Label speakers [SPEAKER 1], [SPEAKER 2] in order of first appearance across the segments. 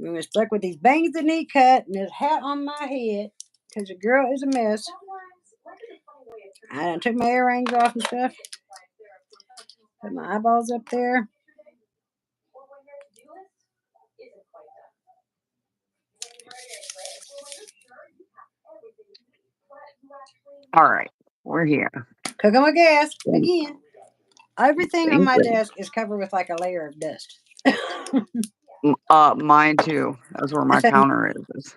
[SPEAKER 1] I'm stuck with these bangs that need cut and this hat on my head because the girl is a mess. I done took my earrings off and stuff. Put my eyeballs up there.
[SPEAKER 2] All right, we're here.
[SPEAKER 1] Cooking with gas again. Everything on
[SPEAKER 2] Thank
[SPEAKER 1] my
[SPEAKER 2] you.
[SPEAKER 1] desk is covered with like a layer of dust.
[SPEAKER 2] Mine too. That's where
[SPEAKER 1] I
[SPEAKER 2] my
[SPEAKER 1] said, I'm
[SPEAKER 2] counter is.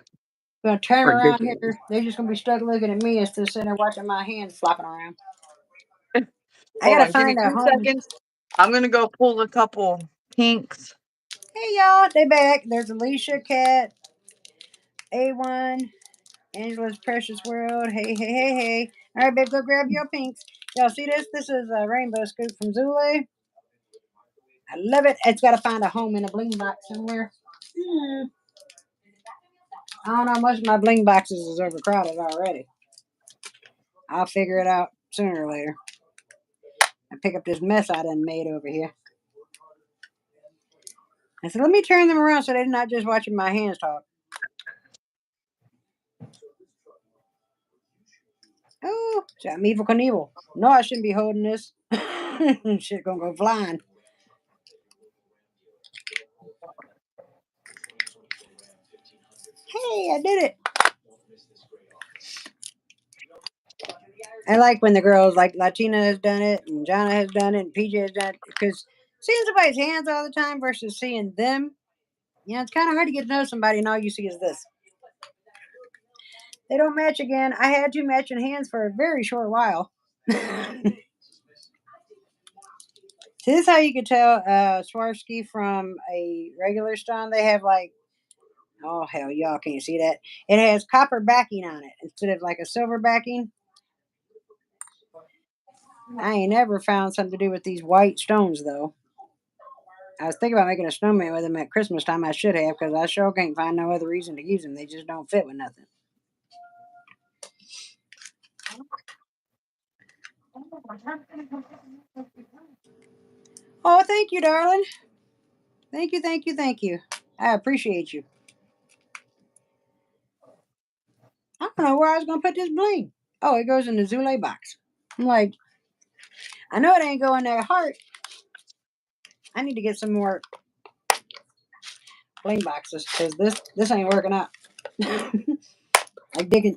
[SPEAKER 1] gonna turn around
[SPEAKER 2] Ridiculous.
[SPEAKER 1] here. They're just gonna be stuck looking at me instead of sitting there watching my hands flopping around. I
[SPEAKER 2] Hold
[SPEAKER 1] gotta
[SPEAKER 2] on, give me
[SPEAKER 1] find a
[SPEAKER 2] 2
[SPEAKER 1] home.
[SPEAKER 2] seconds. I'm gonna go pull a couple pinks.
[SPEAKER 1] Hey y'all, they back. There's Alicia, Cat, A1, Angela's Precious World. Hey, hey, hey, hey. All right, babe, go grab your pinks. Y'all see this? This is a rainbow scoop from Zule. I love it. It's got to find a home in a bling box somewhere. I don't know. Most of my bling boxes is overcrowded already. I'll figure it out sooner or later. I pick up this mess I done made over here. I said, let me turn them around so they're not just watching my hands talk. Oh, so I'm evil Knievel. No, I shouldn't be holding this. Shit gonna go flying. Hey, I did it. I like when the girls, like Latina has done it, and Jana has done it, and PJ has done it, because seeing somebody's hands all the time versus seeing them, it's kind of hard to get to know somebody, and all you see is this. They don't match again. I had two matching hands for a very short while. So this is how you can tell Swarovski from a regular stone. They have like, oh hell, y'all can't see that. It has copper backing on it instead of like a silver backing. I ain't never found something to do with these white stones though. I was thinking about making a snowman with them at Christmas time. I should have, because I sure can't find no other reason to use them. They just don't fit with nothing. Oh, thank you, darling. Thank you, thank you, thank you. I appreciate you. I don't know where I was gonna put this bling. Oh, it goes in the Zule box. I'm like, I know it ain't going in that heart. I need to get some more bling boxes because this ain't working out. Like digging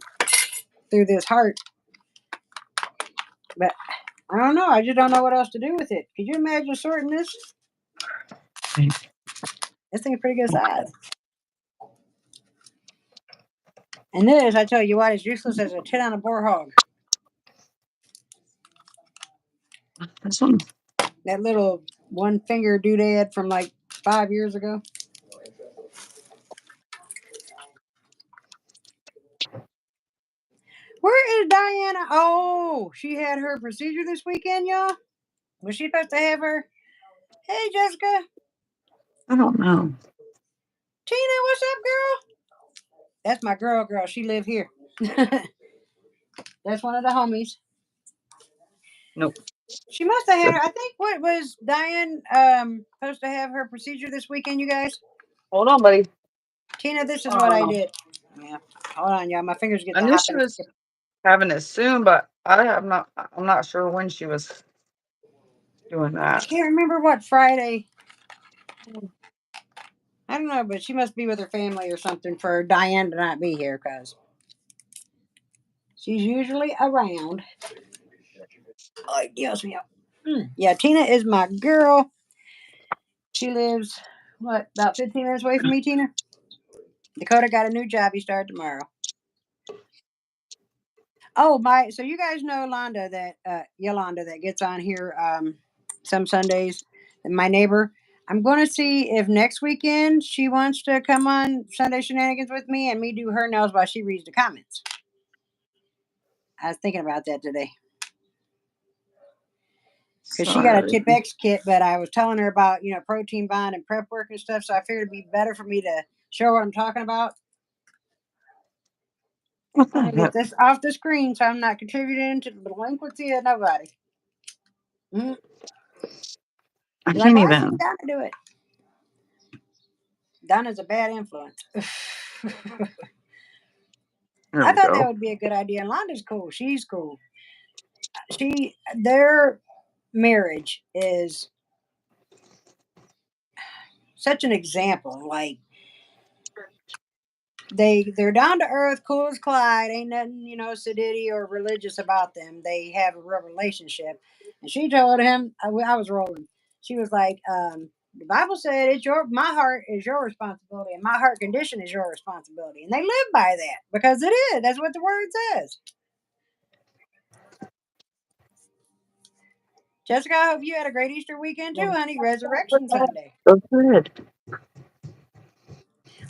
[SPEAKER 1] through this heart, but I don't know. I just don't know what else to do with it. Could you imagine sorting this? This thing's pretty good size. And this, I tell you what, is useless as a tit on a boar hog.
[SPEAKER 2] This one.
[SPEAKER 1] That little one finger doodad from like 5 years ago. Where is Diana? Oh, she had her procedure this weekend, y'all. Was she supposed to have her? Hey, Jessica.
[SPEAKER 2] I don't know.
[SPEAKER 1] Tina, what's up, girl? That's my girl. She live here. That's one of the homies.
[SPEAKER 2] Nope.
[SPEAKER 1] She must have had her. I think what was Diane supposed to have her procedure this weekend, you guys?
[SPEAKER 2] Hold on, buddy.
[SPEAKER 1] Tina, this is what I did. Yeah. Hold on, y'all. My fingers get
[SPEAKER 2] I
[SPEAKER 1] to
[SPEAKER 2] knew she
[SPEAKER 1] hopping.
[SPEAKER 2] was having it soon, but I'm not sure when she was doing
[SPEAKER 1] I
[SPEAKER 2] that.
[SPEAKER 1] can't remember what Friday. I don't know, but she must be with her family or something for Diane to not be here because she's usually around. Oh, yes, me up. Yeah, Tina is my girl. She lives, what, about 15 minutes away from me, Tina? Dakota got a new job. He started tomorrow. Oh, so you guys know Londa, Yolanda that gets on here some Sundays, my neighbor. I'm going to see if next weekend she wants to come on Sunday Shenanigans with me and me do her nails while she reads the comments. I was thinking about that today. Because she got a Tip X kit, but I was telling her about, protein bond and prep work and stuff, so I figured it'd be better for me to show her what I'm talking about. I'm going to get this off the screen so I'm not contributing to the delinquency of nobody.
[SPEAKER 2] I
[SPEAKER 1] You're
[SPEAKER 2] can't
[SPEAKER 1] like, why
[SPEAKER 2] even.
[SPEAKER 1] you got to do it? Donna's a bad influence.
[SPEAKER 2] There
[SPEAKER 1] I
[SPEAKER 2] we
[SPEAKER 1] thought that
[SPEAKER 2] go.
[SPEAKER 1] would be a good idea. And Londa's cool. She's cool. Their marriage is such an example. Like they're down to earth, cool as Clyde. Ain't nothing, sedity or religious about them. They have a real relationship. And she told him, I was rolling. She was like, the Bible said my heart is your responsibility, and my heart condition is your responsibility. And they live by that because it is. That's what the word says. Jessica, I hope you had a great Easter weekend too, honey. Resurrection Sunday.
[SPEAKER 2] So good.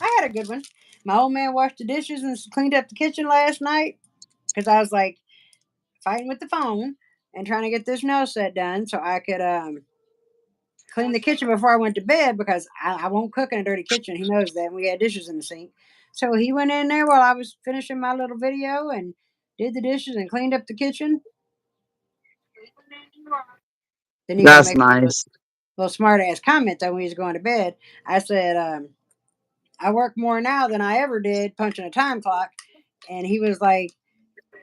[SPEAKER 1] I had a good one. My old man washed the dishes and cleaned up the kitchen last night because I was like fighting with the phone and trying to get this nail set done so I could clean the kitchen before I went to bed because I won't cook in a dirty kitchen. He knows that. And we had dishes in the sink. So he went in there while I was finishing my little video and did the dishes and cleaned up the kitchen. Then he gonna
[SPEAKER 2] That's
[SPEAKER 1] make a
[SPEAKER 2] nice.
[SPEAKER 1] little smart ass comment though when he's going to bed. I said, I work more now than I ever did punching a time clock. And he was like,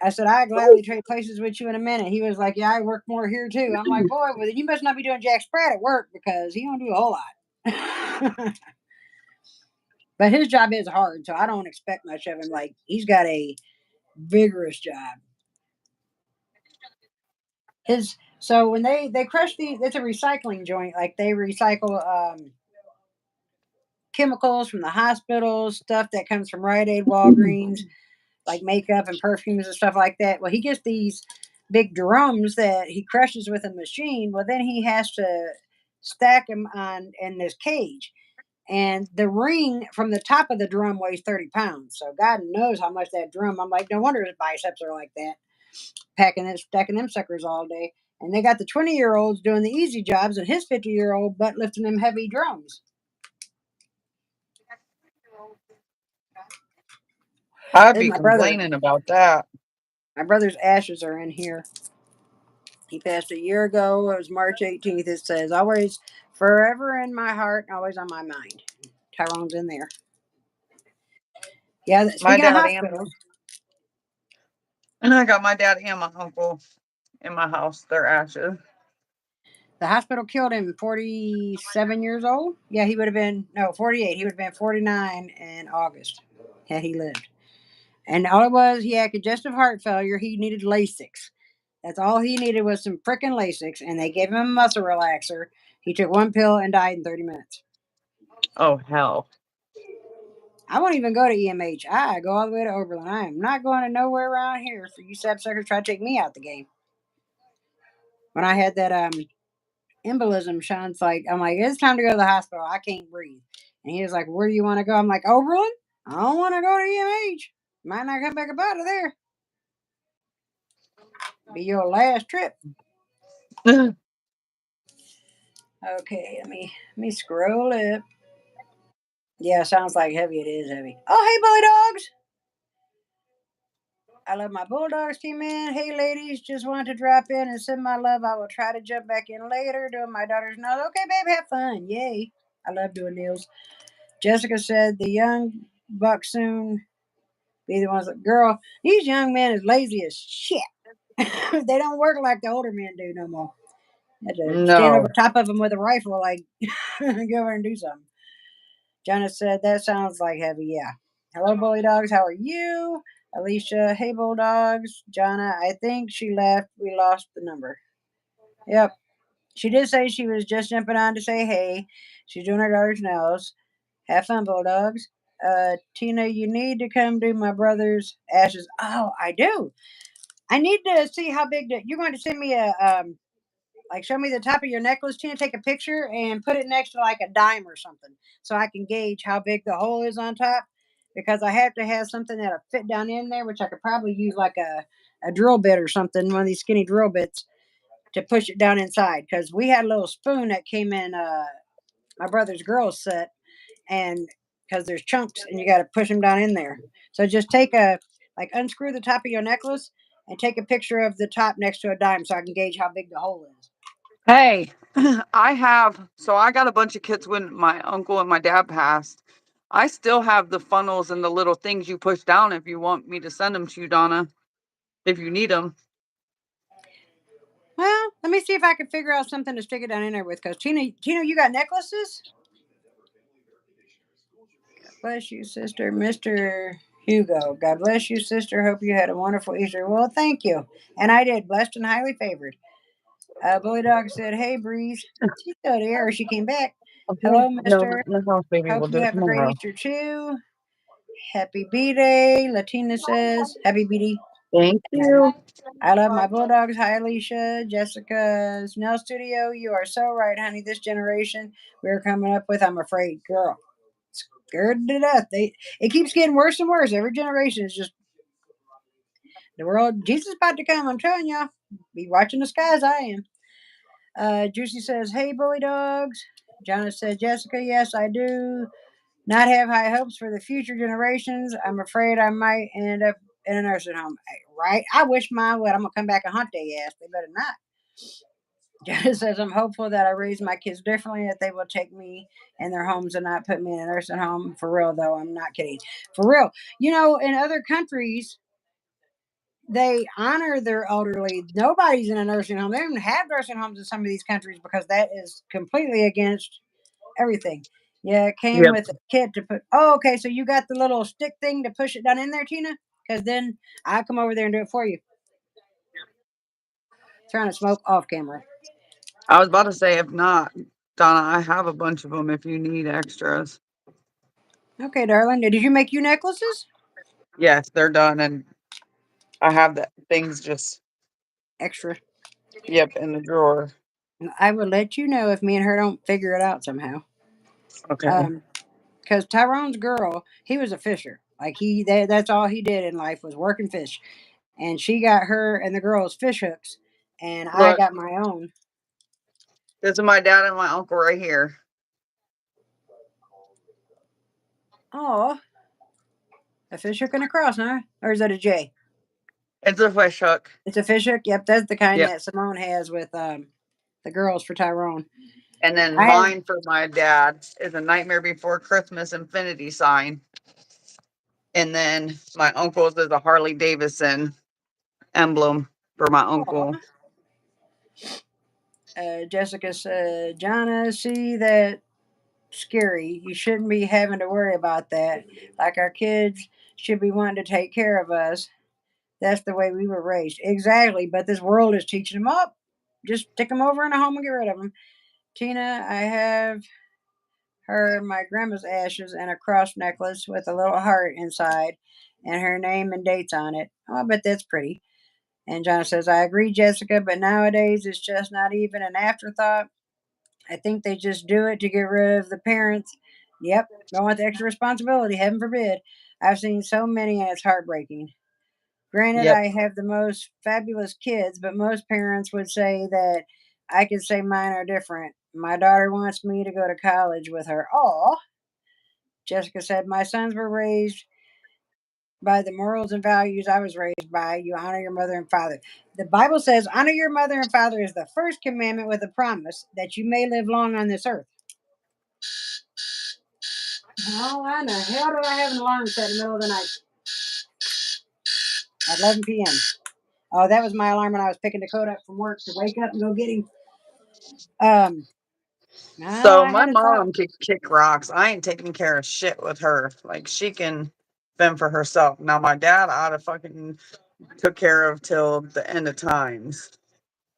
[SPEAKER 1] I said, I gladly trade places with you in a minute. He was like, yeah, I work more here too. I'm like, boy, well, you must not be doing Jack Sprat at work because he don't do a whole lot. But his job is hard, so I don't expect much of him. Like, he's got a vigorous job. So when they crush it's a recycling joint. Like they recycle chemicals from the hospitals, stuff that comes from Rite Aid, Walgreens, like makeup and perfumes and stuff like that. Well, he gets these big drums that he crushes with a machine. Well, then he has to stack them on in this cage. And the ring from the top of the drum weighs 30 pounds. So God knows how much that drum. I'm like, no wonder his biceps are like that, packing and stacking them suckers all day. And they got the 20-year-olds doing the easy jobs and his 50-year-old butt lifting them heavy drums.
[SPEAKER 2] I'd
[SPEAKER 1] This is
[SPEAKER 2] be complaining about that.
[SPEAKER 1] my brother's ashes are in here. He passed a year ago. It was March 18th. It says, always forever in my heart and always on my mind. Tyrone's in there. Yeah,
[SPEAKER 2] My
[SPEAKER 1] speaking of
[SPEAKER 2] dad and
[SPEAKER 1] hospitals,
[SPEAKER 2] I got my dad and my uncle in my house. Their ashes.
[SPEAKER 1] the hospital killed him 47 years old. Yeah, he would have been, no, 48. He would have been 49 in August had he lived. And all it was, he had congestive heart failure. He needed Lasix. That's all he needed was some frickin' Lasix, and they gave him a muscle relaxer. He took one pill and died in 30 minutes.
[SPEAKER 2] Oh hell.
[SPEAKER 1] I won't even go to EMH. I go all the way to Oberlin. I am not going to nowhere around here for you sapsuckers try to take me out the game. When I had that embolism, Sean's like, I'm like, it's time to go to the hospital. I can't breathe. And he was like, where do you want to go? I'm like, Oberlin? I don't want to go to EMH. Might not come back up out of there. Be your last trip. Okay, let me scroll up. Yeah, sounds like heavy. It is heavy. Oh, hey, bully dogs. I love my bulldogs came in. Hey, ladies, just wanted to drop in and send my love. I will try to jump back in later doing my daughter's nails. Okay, babe, have fun. Yay. I love doing nails. Jessica said the young bucks soon be the ones that, girl, these young men is lazy as shit. They don't work like the older men do no more. Had to stand over
[SPEAKER 2] No.
[SPEAKER 1] top of them with a rifle, like, go over and do something. Jonah said, that sounds like heavy, yeah. Hello, bully dogs. How are you? Alicia, hey, bulldogs. Jonna, I think she left. We lost the number. Yep. She did say she was just jumping on to say hey. She's doing her daughter's nails. Have fun, bulldogs. Tina, you need to come do my brother's ashes. Oh, I do. I need to see how big you're going to send me like show me the top of your necklace, Tina. Take a picture and put it next to like a dime or something, so I can gauge how big the hole is on top. Because I have to have something that'll fit down in there, which I could probably use like a drill bit or something, one of these skinny drill bits to push it down inside. Because we had a little spoon that came in my brother's girls set, and because there's chunks and you got to push them down in there. So just take unscrew the top of your necklace and take a picture of the top next to a dime so I can gauge how big the hole is.
[SPEAKER 2] Hey, I got a bunch of kids when my uncle and my dad passed. I still have the funnels and the little things you push down if you want me to send them to you, Donna, if you need them.
[SPEAKER 1] Well, let me see if I can figure out something to stick it down in there with. Because Tina, you got necklaces? God bless you, sister. Mr. Hugo. God bless you, sister. Hope you had a wonderful Easter. Well, thank you. And I did. Blessed and highly favored. Bully Dog said, "Hey, Breeze." She's still there. She came back.
[SPEAKER 2] Okay.
[SPEAKER 1] Hello,
[SPEAKER 2] No,
[SPEAKER 1] mister.
[SPEAKER 2] no house, baby.
[SPEAKER 1] Hope
[SPEAKER 2] We'll do
[SPEAKER 1] you
[SPEAKER 2] it
[SPEAKER 1] have a great
[SPEAKER 2] tomorrow.
[SPEAKER 1] Easter, too. Happy B-Day. Latina says, Happy B-Day.
[SPEAKER 2] Thank
[SPEAKER 1] And
[SPEAKER 2] you.
[SPEAKER 1] I love my Bulldogs. Hi, Alicia. Jessica's Nail Studio. You are so right, honey. This generation we're coming up with, I'm afraid, girl. Scared to death. It keeps getting worse and worse. Every generation is just the world. Jesus is about to come. I'm telling y'all. Be watching the skies. I am. Juicy says, "Hey, bully dogs." Jonna said, "Jessica, yes, I do not have high hopes for the future generations. I'm afraid I might end up in a nursing home." Right? I wish mine would. I'm gonna come back and hunt their ass. They better not. Jonna says, "I'm hopeful that I raise my kids differently, that they will take me in their homes and not put me in a nursing home." For real, though, I'm not kidding. For real. In other countries, they honor their elderly. Nobody's in a nursing home. They don't have nursing homes in some of these countries because that is completely against everything. Yeah, it came
[SPEAKER 2] Yep.
[SPEAKER 1] with a kit to put. Oh, okay. So you got the little stick thing to push it down in there, Tina? Because then I'll come over there and do it for you. Trying to smoke off camera.
[SPEAKER 2] I was about to say, if not, Donna, I have a bunch of them if you need extras.
[SPEAKER 1] Okay, darling. Did you make you necklaces?
[SPEAKER 2] Yes, they're done. And I have the things just,
[SPEAKER 1] Extra.
[SPEAKER 2] yep, in the drawer.
[SPEAKER 1] I will let you know if me and her don't figure it out somehow.
[SPEAKER 2] Okay.
[SPEAKER 1] Because Tyrone's girl, he was a fisher. Like that's all he did in life was work and fish. And she got her and the girls fish hooks, and I
[SPEAKER 2] Look,
[SPEAKER 1] got my own.
[SPEAKER 2] this is my dad and my uncle right here.
[SPEAKER 1] Oh, a fish hook and a cross, huh? Or is that a J?
[SPEAKER 2] It's a fish hook.
[SPEAKER 1] It's a fish hook. Yep, that's the kind
[SPEAKER 2] Yep.
[SPEAKER 1] that Simone has with the girls for Tyrone.
[SPEAKER 2] And then
[SPEAKER 1] I have
[SPEAKER 2] mine for my dad is a Nightmare Before Christmas infinity sign. And then my uncle's is a Harley Davidson emblem for my uncle.
[SPEAKER 1] Jessica said, "Jonna, see that scary. You shouldn't be having to worry about that. Like our kids should be wanting to take care of us. That's the way we were raised." Exactly, but this world is teaching them up. Just stick them over in a home and get rid of them. Tina, I have her my grandma's ashes and a cross necklace with a little heart inside and her name and dates on it. Oh, I bet that's pretty. And John says, "I agree, Jessica, but nowadays it's just not even an afterthought. I think they just do it to get rid of the parents. Yep, don't want the extra responsibility, heaven forbid. I've seen so many and it's heartbreaking. Granted,
[SPEAKER 2] Yep.
[SPEAKER 1] I have the most fabulous kids, but most parents would say that I could say mine are different. My daughter wants me to go to college with her." Oh, Jessica said, "My sons were raised by the morals and values I was raised by. You honor your mother and father. The Bible says, honor your mother and father is the first commandment with a promise that you may live long on this earth." Oh, why in the hell do I have an alarm set in the middle of the night at 11 p.m.? Oh, that was my alarm when I was picking Dakota up from work to wake up and go get him. No,
[SPEAKER 2] So
[SPEAKER 1] I
[SPEAKER 2] my
[SPEAKER 1] had a thought.
[SPEAKER 2] mom could kick rocks. I ain't taking care of shit with her. Like she can fend for herself. Now my dad I'd have fucking took care of till the end of times.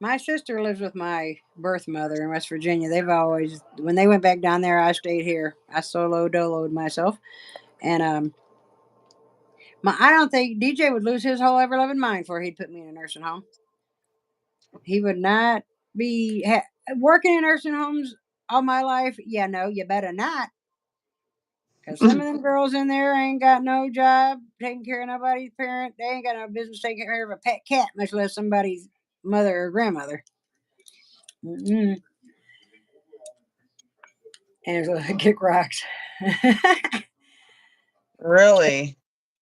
[SPEAKER 1] My sister lives with my birth mother in West Virginia. They've always, when they went back down there, I stayed here. I solo doloed myself. And I don't think DJ would lose his whole ever loving mind before he'd put me in a nursing home. He would not be working in nursing homes all my life. Yeah, no, you better not. Because some of them girls in there ain't got no job taking care of nobody's parent. They ain't got no business taking care of a pet cat, much less somebody's mother or grandmother. Mm-mm. And it's like, kick rocks.
[SPEAKER 2] Really?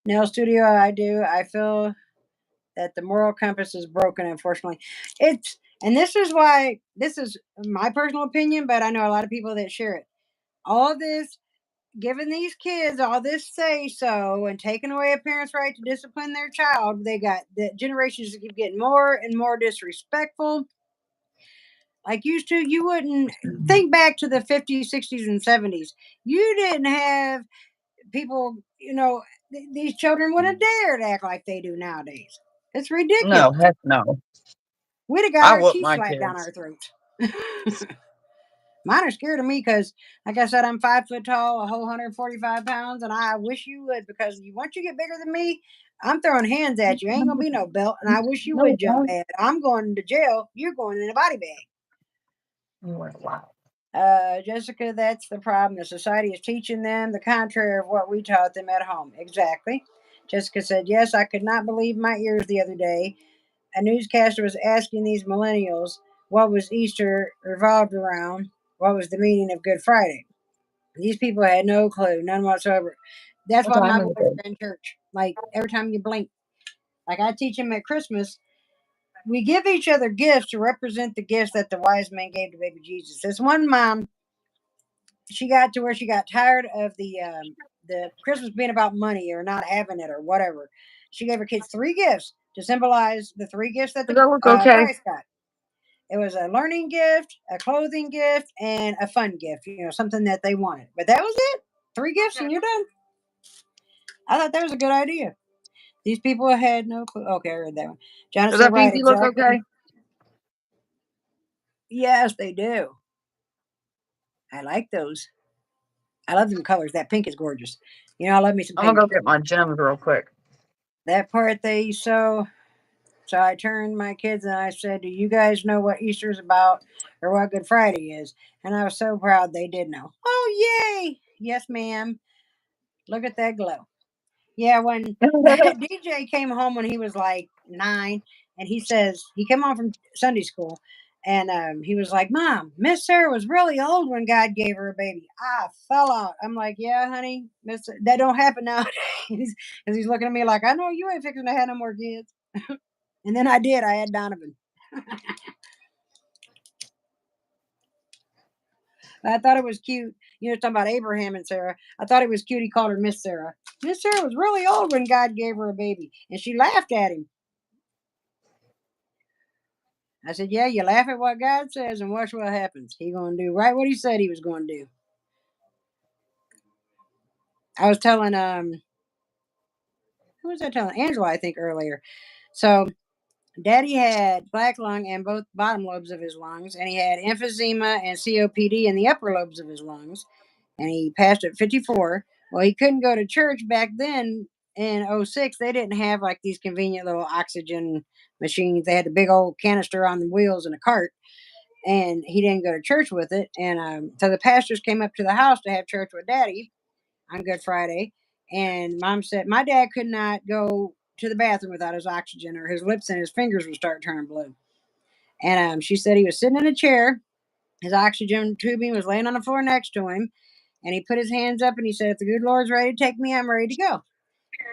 [SPEAKER 1] Nail studio, I do. I feel that the moral compass is broken, unfortunately. And this is why, this is my personal opinion, but I know a lot of people that share it. All of this giving these kids all this say so and taking away a parent's right to discipline their child. They got the generations keep getting more and more disrespectful. Like used to, you wouldn't think back to the 50s, 60s, and 70s. You didn't have people, these children wouldn't dare to act like they do nowadays. It's
[SPEAKER 2] No,
[SPEAKER 1] ridiculous.
[SPEAKER 2] heck no.
[SPEAKER 1] We'd have got
[SPEAKER 2] I
[SPEAKER 1] our
[SPEAKER 2] whoop
[SPEAKER 1] teeth
[SPEAKER 2] my
[SPEAKER 1] slapped down
[SPEAKER 2] kids.
[SPEAKER 1] our throats. Mine are scared of me because, like I said, I'm 5 foot tall, a whole 145 pounds, and I wish you would because once you get bigger than me, I'm throwing hands at you. Ain't gonna be no belt, and I wish you
[SPEAKER 2] No,
[SPEAKER 1] would jump bad. I'm going to jail. You're going in a body bag.
[SPEAKER 2] wow.
[SPEAKER 1] Jessica, that's the problem. The society is teaching them the contrary of what we taught them at home. Exactly. Jessica said, yes, I could not believe my ears the other day. A newscaster was asking these millennials what was Easter revolved around, what was the meaning of Good Friday. These people had no clue, none whatsoever. That's
[SPEAKER 2] What
[SPEAKER 1] why
[SPEAKER 2] time
[SPEAKER 1] my
[SPEAKER 2] is
[SPEAKER 1] boys
[SPEAKER 2] it?
[SPEAKER 1] are in church. Like every time you blink, like I teach them at Christmas, we give each other gifts to represent the gifts that the wise men gave to baby Jesus. This one mom, she got to where she got tired of the Christmas being about money or not having it or whatever. She gave her kids three gifts to symbolize the three gifts that
[SPEAKER 2] Does
[SPEAKER 1] the
[SPEAKER 2] that look okay?
[SPEAKER 1] Christ got. It was a learning gift, a clothing gift, and a fun gift. Something that they wanted. But that was it. Three gifts and you're done. I thought that was a good idea. These people had no clue. Okay, I read that one.
[SPEAKER 2] Does
[SPEAKER 1] Jonathan said,
[SPEAKER 2] that
[SPEAKER 1] right,
[SPEAKER 2] pinky look
[SPEAKER 1] exactly.
[SPEAKER 2] okay?
[SPEAKER 1] Yes, they do. I like those. I love them colors. That pink is gorgeous. I love me some
[SPEAKER 2] I'm gonna
[SPEAKER 1] pink.
[SPEAKER 2] go get my gems real quick.
[SPEAKER 1] That part they sew. So I turned my kids and I said, do you guys know what Easter is about or what Good Friday is? And I was so proud they did know. Oh, yay. Yes, ma'am. Look at that glow. Yeah, when DJ came home when he was like 9, and he says he came home from Sunday school, and he was like, "Mom, Miss Sarah was really old when God gave her a baby." I fell out. I'm like, "Yeah, honey, Miss, that don't happen nowadays." Because he's looking at me like, "I know you ain't fixing to have no more kids." And then I did. I had Donovan. I thought it was cute. Talking about Abraham and Sarah. I thought it was cute. He called her Miss Sarah. Miss Sarah was really old when God gave her a baby, and she laughed at him. I said, yeah, you laugh at what God says and watch what happens. He gonna do right what he said he was gonna do. I was telling who was I telling? Angela, I think earlier. So Daddy had black lung in both bottom lobes of his lungs, and he had emphysema and COPD in the upper lobes of his lungs, and he passed at 54. Well, he couldn't go to church back then in '06. They didn't have like these convenient little oxygen machines. They had the big old canister on the wheels in a cart, and he didn't go to church with it. And so the pastors came up to the house to have church with Daddy on Good Friday. And Mom said my dad could not go to the bathroom without his oxygen, or his lips and his fingers would start turning blue. And she said he was sitting in a chair. His oxygen tubing was laying on the floor next to him. And he put his hands up and he said, if the good Lord's ready to take me, I'm ready to go.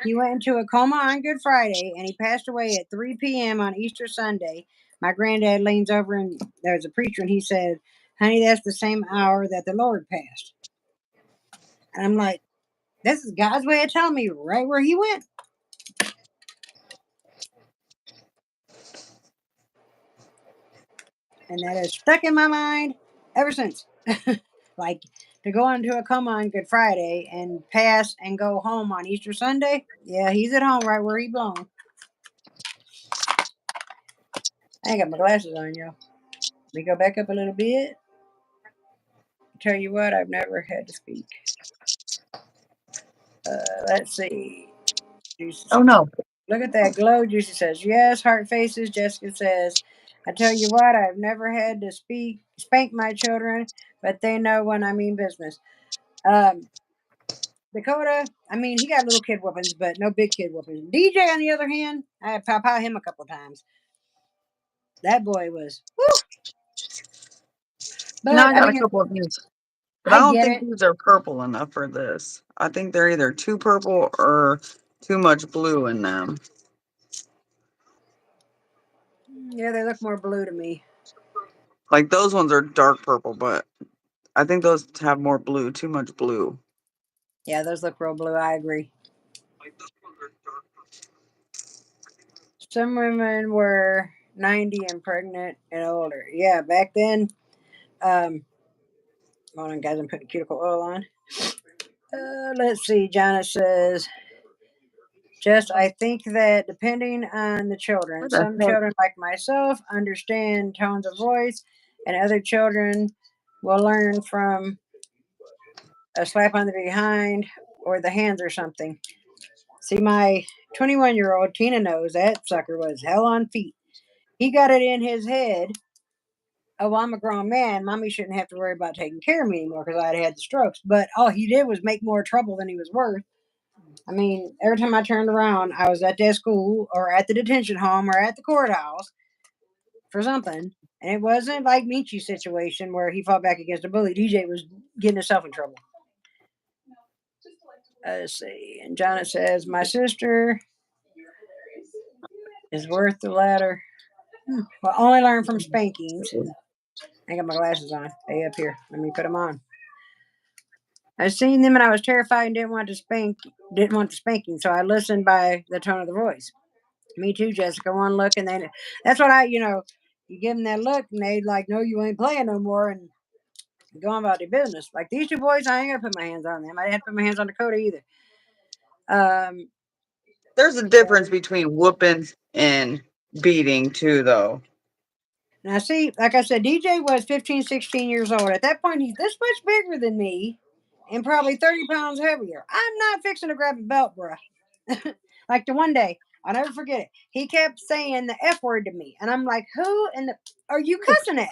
[SPEAKER 1] He went into a coma on Good Friday and he passed away at 3 p.m. on Easter Sunday. My granddad leans over and there's a preacher and he said, honey, that's the same hour that the Lord passed. And I'm like, this is God's way of telling me right where he went. And that has stuck in my mind ever since. Like to go into a coma on Good Friday and pass and go home on Easter Sunday. Yeah, he's at home right where he belongs. I ain't got my glasses on, y'all. Let me go back up a little bit. Tell you what, I've never had to speak. Let's see. Juicy
[SPEAKER 2] Oh
[SPEAKER 1] says,
[SPEAKER 2] no.
[SPEAKER 1] look at that glow. Juicy says, yes. Heart faces. Jessica says, I tell you what, I've never had to spank my children, but they know when I mean business. Um, Dakota, I mean, he got little kid whoopings, but no big kid whoopings. DJ, on the other hand, I had pow him a couple of times. That boy was, whew.
[SPEAKER 2] I
[SPEAKER 1] But I
[SPEAKER 2] got a
[SPEAKER 1] mean,
[SPEAKER 2] couple of these, but I
[SPEAKER 1] I
[SPEAKER 2] don't
[SPEAKER 1] get
[SPEAKER 2] think
[SPEAKER 1] it.
[SPEAKER 2] these are purple enough for this. I think they're either too purple or too much blue in them.
[SPEAKER 1] Yeah, they look more blue to me.
[SPEAKER 2] Like, those ones are dark purple, but I think those have more blue, too much blue.
[SPEAKER 1] Yeah, those look real blue. I agree. Some women were 90 and pregnant and older. Yeah, back then. Hold on, guys. I'm putting cuticle oil on. Let's see. Jana says, just I think that depending on the children,
[SPEAKER 2] What the
[SPEAKER 1] some
[SPEAKER 2] heck?
[SPEAKER 1] children like myself understand tones of voice, and other children will learn from a slap on the behind or the hands or something. See, my 21-year-old Tina knows that sucker was hell on feet. He got it in his head, oh, I'm a grown man. Mommy shouldn't have to worry about taking care of me anymore because I'd had the strokes. But all he did was make more trouble than he was worth. I mean, every time I turned around, I was at that school or at the detention home or at the courthouse for something. And it wasn't like Michi's situation where he fought back against a bully. DJ was getting himself in trouble. Let's see. And Jonna says, my sister is worth the latter. Well, only learn from spankings. I got my glasses on. They up here. Let me put them on. I seen them and I was terrified and didn't want the spanking, so I listened by the tone of the voice. Me too, Jessica. One look and that's what you give them that look and they like, no, you ain't playing no more and go on about their business. Like these two boys, I ain't gonna put my hands on them. I didn't have to put my hands on Dakota either. Um,
[SPEAKER 2] There's a difference between whoopings and beating too, though.
[SPEAKER 1] Now, see, like I said, DJ was 15, 16 years old. At that point, he's this much bigger than me and probably 30 pounds heavier. I'm not fixing to grab a belt, bruh. Like the one day, I'll never forget it. He kept saying the F word to me. And I'm like, who in the are you cussing at?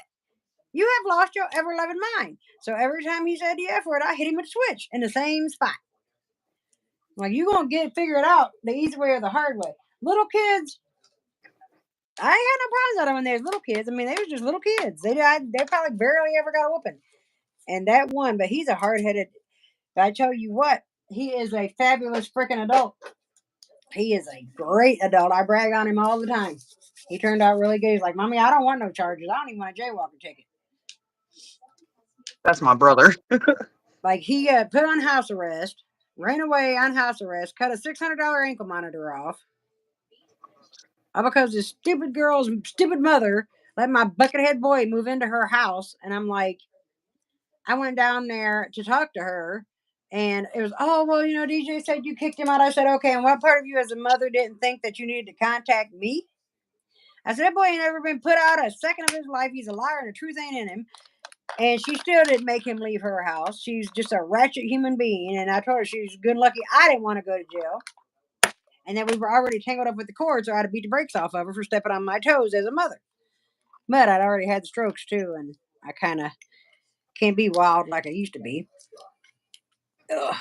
[SPEAKER 1] You have lost your ever loving mind. So every time he said the F word, I hit him with a switch in the same spot. Like, you going to figure it out the easy way or the hard way. Little kids, I ain't had no problems with them when they was little kids. I mean, they was just little kids. They probably barely ever got a whooping. And that one, but he's a hard headed. I tell you what, he is a fabulous freaking adult. He is a great adult. I brag on him all the time. He turned out really good. He's like, Mommy, I don't want no charges. I don't even want a jaywalker ticket.
[SPEAKER 2] That's my brother.
[SPEAKER 1] Like he put on house arrest, ran away on house arrest, cut a $600 ankle monitor off, all because this stupid girl's stupid mother let my buckethead boy move into her house. And I'm like, I went down there to talk to her. And it was, oh, well, DJ said you kicked him out. I said, okay. And what part of you as a mother didn't think that you needed to contact me? I said, that boy ain't ever been put out a second of his life. He's a liar and the truth ain't in him. And she still didn't make him leave her house. She's just a ratchet human being. And I told her she was good and lucky I didn't want to go to jail. And that we were already tangled up with the cord, so I had to beat the brakes off of her for stepping on my toes as a mother. But I'd already had the strokes too, and I kind of can't be wild like I used to be. Ugh.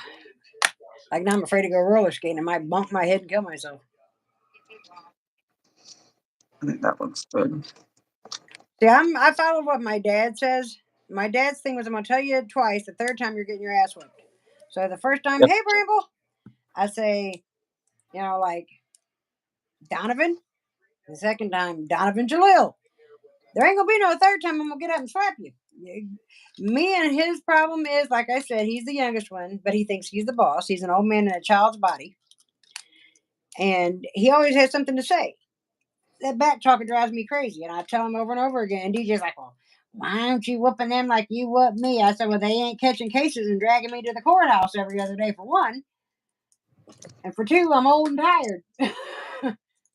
[SPEAKER 1] Like now I'm afraid to go roller skating. I might bump my head and kill myself.
[SPEAKER 2] I think that looks good.
[SPEAKER 1] See, I follow what my dad says. My dad's thing was, I'm gonna tell you twice. The third time you're getting your ass whipped. So the first time,
[SPEAKER 2] Yep.
[SPEAKER 1] hey Bramble, I say, like Donovan. The second time, Donovan Jalil. There ain't gonna be no third time I'm gonna get up and slap you. Me and his problem is, like I said, he's the youngest one, but he thinks he's the boss. He's an old man in a child's body, and he always has something to say. That back talker drives me crazy, and I tell him over and over again. And DJ's like, "Well, why aren't you whooping them like you whoop me?" I said, "Well, they ain't catching cases and dragging me to the courthouse every other day for one, and for two, I'm old and tired."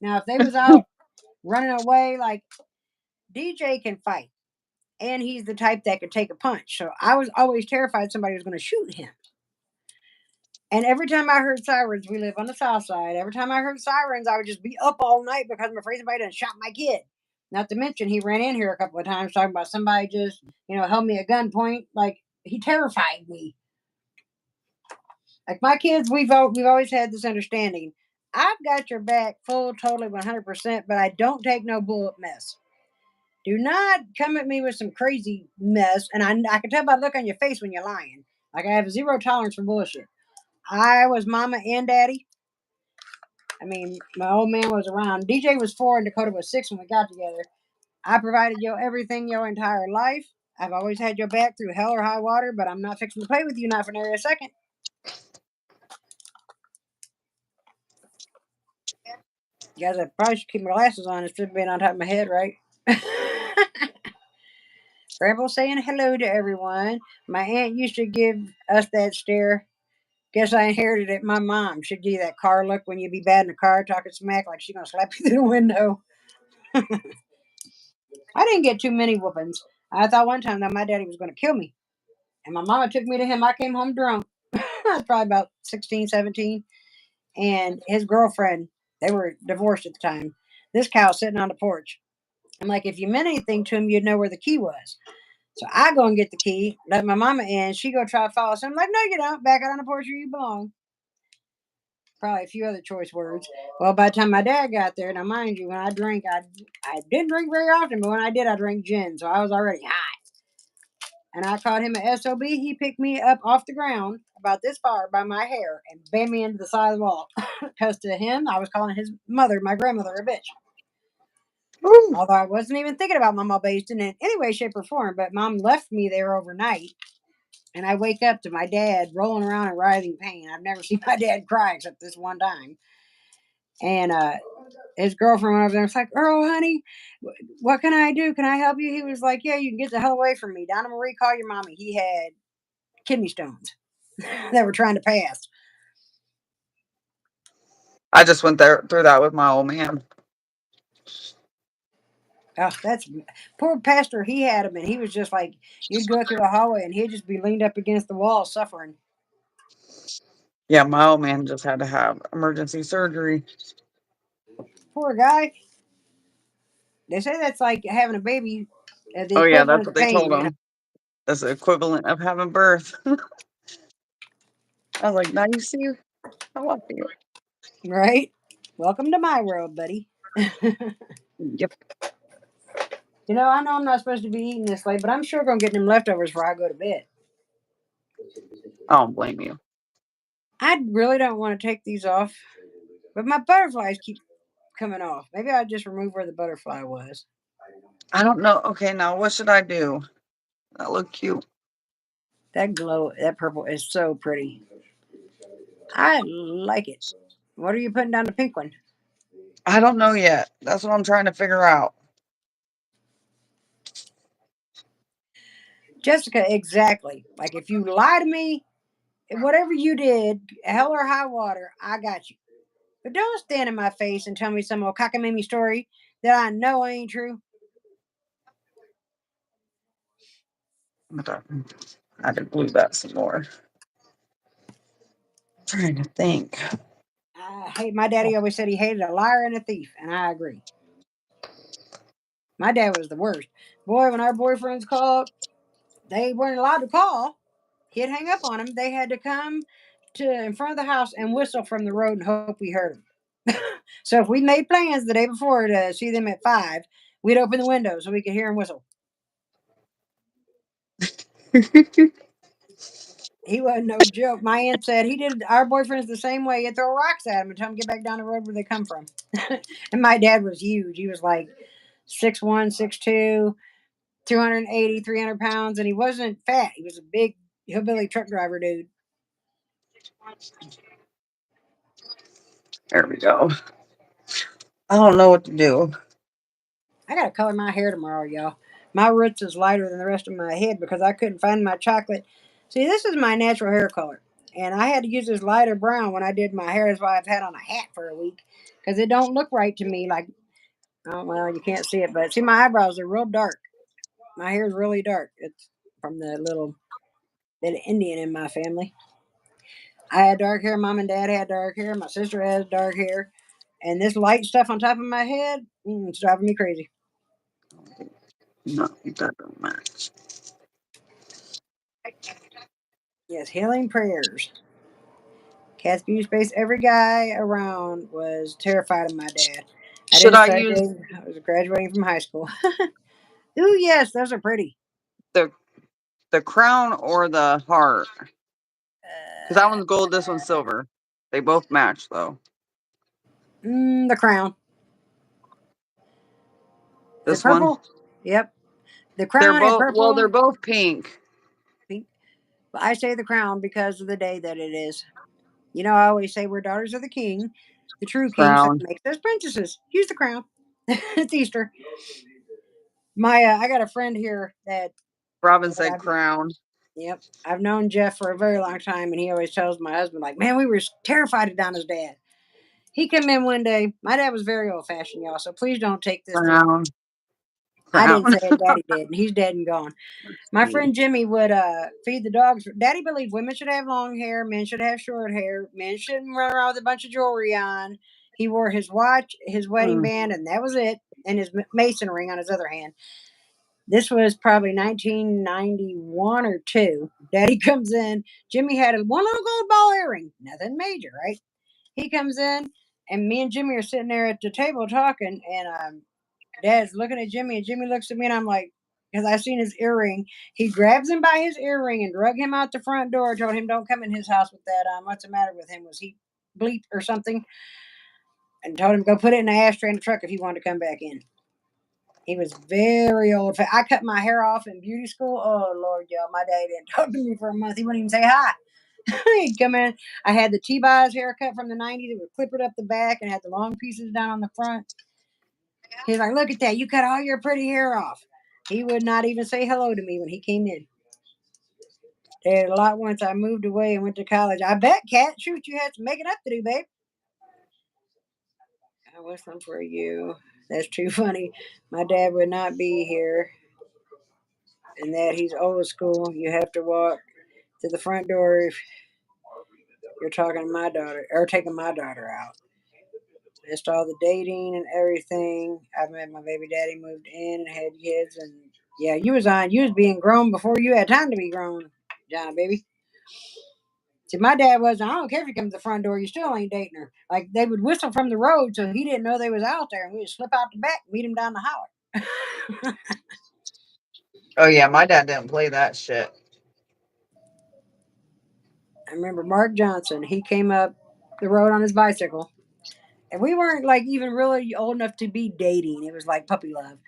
[SPEAKER 1] Now, if they was out running away, like DJ can fight, and he's the type that could take a punch. So I was always terrified somebody was going to shoot him. And every time I heard sirens, we live on the south side. Every time I heard sirens, I would just be up all night because I'm afraid somebody done shot my kid. Not to mention, he ran in here a couple of times talking about somebody just, held me at gunpoint. Like he terrified me. Like my kids, we've always had this understanding. I've got your back full, totally 100%, but I don't take no bullet mess. Do not come at me with some crazy mess. And I can tell by the look on your face when you're lying. Like I have zero tolerance for bullshit. I was mama and daddy. I mean, my old man was around. DJ was 4 and Dakota was 6 when we got together. I provided you everything your entire life. I've always had your back through hell or high water, but I'm not fixing to play with you not for nearly a second. Guys, I probably should keep my glasses on instead of being on top of my head, right? Rebel saying hello to everyone. My aunt used to give us that stare. Guess I inherited it. My mom. She'd give you that car look when you be bad in the car, talking smack like she's gonna slap you through the window. I didn't get too many whoopings. I thought one time that my daddy was gonna kill me. And my mama took me to him. I came home drunk. I was probably about 16, 17. And his girlfriend, they were divorced at the time. This cow sitting on the porch. I'm like, if you meant anything to him, you'd know where the key was. So I go and get the key, let my mama in. She go try to follow us. I'm like, no, you don't. Back out on the porch where you belong. Probably a few other choice words. Well, by the time my dad got there, now mind you, when I drink, I didn't drink very often, but when I did, I drank gin, so I was already high. And I called him an SOB. He picked me up off the ground about this far by my hair and banged me into the side of the wall. Because to him, I was calling his mother, my grandmother, a bitch.
[SPEAKER 2] Ooh.
[SPEAKER 1] Although I wasn't even thinking about Mama based in any way, shape, or form. But Mom left me there overnight. And I wake up to my dad rolling around in writhing pain. I've never seen my dad cry except this one time. And his girlfriend went over there and was like, Earl, honey, what can I do? Can I help you? He was like, yeah, you can get the hell away from me. Donna Marie, call your mommy. He had kidney stones that were trying to pass.
[SPEAKER 2] I just went there through that with my old man.
[SPEAKER 1] Oh, that's poor pastor. He had him, and he was just like, you'd go through the hallway, and he'd just be leaned up against the wall suffering.
[SPEAKER 2] Yeah, my old man just had to have emergency surgery.
[SPEAKER 1] Poor guy. They say that's like having a baby, the
[SPEAKER 2] Oh yeah, that's
[SPEAKER 1] equivalent
[SPEAKER 2] what
[SPEAKER 1] of
[SPEAKER 2] they
[SPEAKER 1] pain,
[SPEAKER 2] told him. That's the equivalent of having birth. I was like, now you see how I feel.
[SPEAKER 1] right? Welcome to my world, buddy.
[SPEAKER 2] Yep.
[SPEAKER 1] I know I'm not supposed to be eating this late, but I'm sure gonna get them leftovers before I go to bed.
[SPEAKER 2] I don't blame you.
[SPEAKER 1] I really don't want to take these off, but my butterflies keep coming off. Maybe I'll just remove where the butterfly was.
[SPEAKER 2] I don't know. Okay, now what should I do? That look cute.
[SPEAKER 1] That glow, that purple is so pretty. I like it. What are you putting down the pink one?
[SPEAKER 2] I don't know yet. That's what I'm trying to figure out.
[SPEAKER 1] Jessica, exactly. Like if you lie to me, whatever you did, hell or high water, I got you. But don't stand in my face and tell me some old cockamamie story that I know ain't true.
[SPEAKER 2] Okay. I could glue that some more. I'm trying to think.
[SPEAKER 1] I hate my daddy always said he hated a liar and a thief, and I agree. My dad was the worst. Boy, when our boyfriends called, they weren't allowed to call. He'd hang up on them. They had to come to in front of the house and whistle from the road and hope we heard them. So if we made plans the day before to see them at 5, we'd open the window so we could hear him whistle. He wasn't no joke. My aunt said he did our boyfriends the same way. He'd throw rocks at them and tell them to get back down the road where they come from. And my dad was huge. He was like 6'1", 6'2", 280, 300 pounds, and he wasn't fat. He was a big hillbilly truck driver dude.
[SPEAKER 2] There we go. I don't know what to do.
[SPEAKER 1] I gotta color my hair tomorrow, y'all. My roots is lighter than the rest of my head because I couldn't find my chocolate. See, this is my natural hair color, and I had to use this lighter brown when I did my hair. That's why I've had on a hat for a week because it don't look right to me. Like, oh well, you can't see it, but see, my eyebrows are real dark. My hair is really dark. It's from the little Indian in my family. I had dark hair. Mom and dad had dark hair. My sister has dark hair. And this light stuff on top of my head, it's driving me crazy.
[SPEAKER 2] No, that don't match.
[SPEAKER 1] Yes, healing prayers. Cat's Beauty Space. Every guy around was terrified of my dad. I
[SPEAKER 2] Should
[SPEAKER 1] didn't
[SPEAKER 2] I
[SPEAKER 1] start
[SPEAKER 2] use
[SPEAKER 1] dating. I was graduating from high school. Ooh, yes, those are pretty.
[SPEAKER 2] the the crown or the heart? Because that
[SPEAKER 1] Uh,
[SPEAKER 2] one's gold, this one's silver. They both match though.
[SPEAKER 1] the crown. Is it
[SPEAKER 2] This one.
[SPEAKER 1] purple? Yep. The
[SPEAKER 2] They're
[SPEAKER 1] crown and
[SPEAKER 2] both well,
[SPEAKER 1] purple.
[SPEAKER 2] they're both pink.
[SPEAKER 1] Pink. But I say the crown because of the day that it is. I always say we're daughters of the king. The true king son
[SPEAKER 2] Crown.
[SPEAKER 1] makes us princesses. Use the crown. It's Easter. I got a friend here that
[SPEAKER 2] Robin
[SPEAKER 1] that
[SPEAKER 2] said
[SPEAKER 1] I've
[SPEAKER 2] crown.
[SPEAKER 1] yep, I've known Jeff for a very long time, and he always tells my husband, like, man, we were terrified of Donna's dad. He came in one day. My dad was very old fashioned, y'all, so please don't take this the wrong.
[SPEAKER 2] Crown.
[SPEAKER 1] I didn't
[SPEAKER 2] Crown.
[SPEAKER 1] say it, Daddy did, and he's dead and gone. My friend Jimmy would feed the dogs. Daddy believed women should have long hair, men should have short hair, men shouldn't run around with a bunch of jewelry on. He wore his watch, his wedding
[SPEAKER 2] Mm.
[SPEAKER 1] band, and that was it, and his mason ring on his other hand. This was probably 1991 or two. Daddy comes in. Jimmy had one little gold ball earring, nothing major, right? He comes in, and me and Jimmy are sitting there at the table talking, and Dad's looking at Jimmy, and Jimmy looks at me, and I'm like, because I seen his earring. He grabs him by his earring and drug him out the front door. Told him, "Don't come in his house with that. What's the matter with him? Was he bleep or something?" And told him go put it in the ashtray in the truck if he wanted to come back in. He was very old. I cut my hair off in beauty school. Oh Lord, y'all, my dad didn't talk to me for a month. He wouldn't even say hi. He'd come in. I had the T-Boz haircut from the '90s. It would clip it up the back and had the long pieces down on the front. He's like, look at that. You cut all your pretty hair off. He would not even say hello to me when he came in. Did a lot once I moved away and went to college. I bet, Cat, shoot, you had some making up to do, babe. I wish them for you. That's too funny. My dad would not be here, and that he's old school. You have to walk to the front door if you're talking to my daughter or taking my daughter out. Missed all the dating and everything. I met my baby daddy, moved in and had kids, and yeah, you was being grown before you had time to be grown, John, baby. See, my dad was, I don't care if you come to the front door, you still ain't dating her. Like, they would whistle from the road, so he didn't know they was out there, and we would slip out the back, meet him down the holler.
[SPEAKER 2] Oh yeah, my dad didn't play that shit.
[SPEAKER 1] I remember Mark Johnson, he came up the road on his bicycle, and we weren't like even really old enough to be dating. It was like puppy love.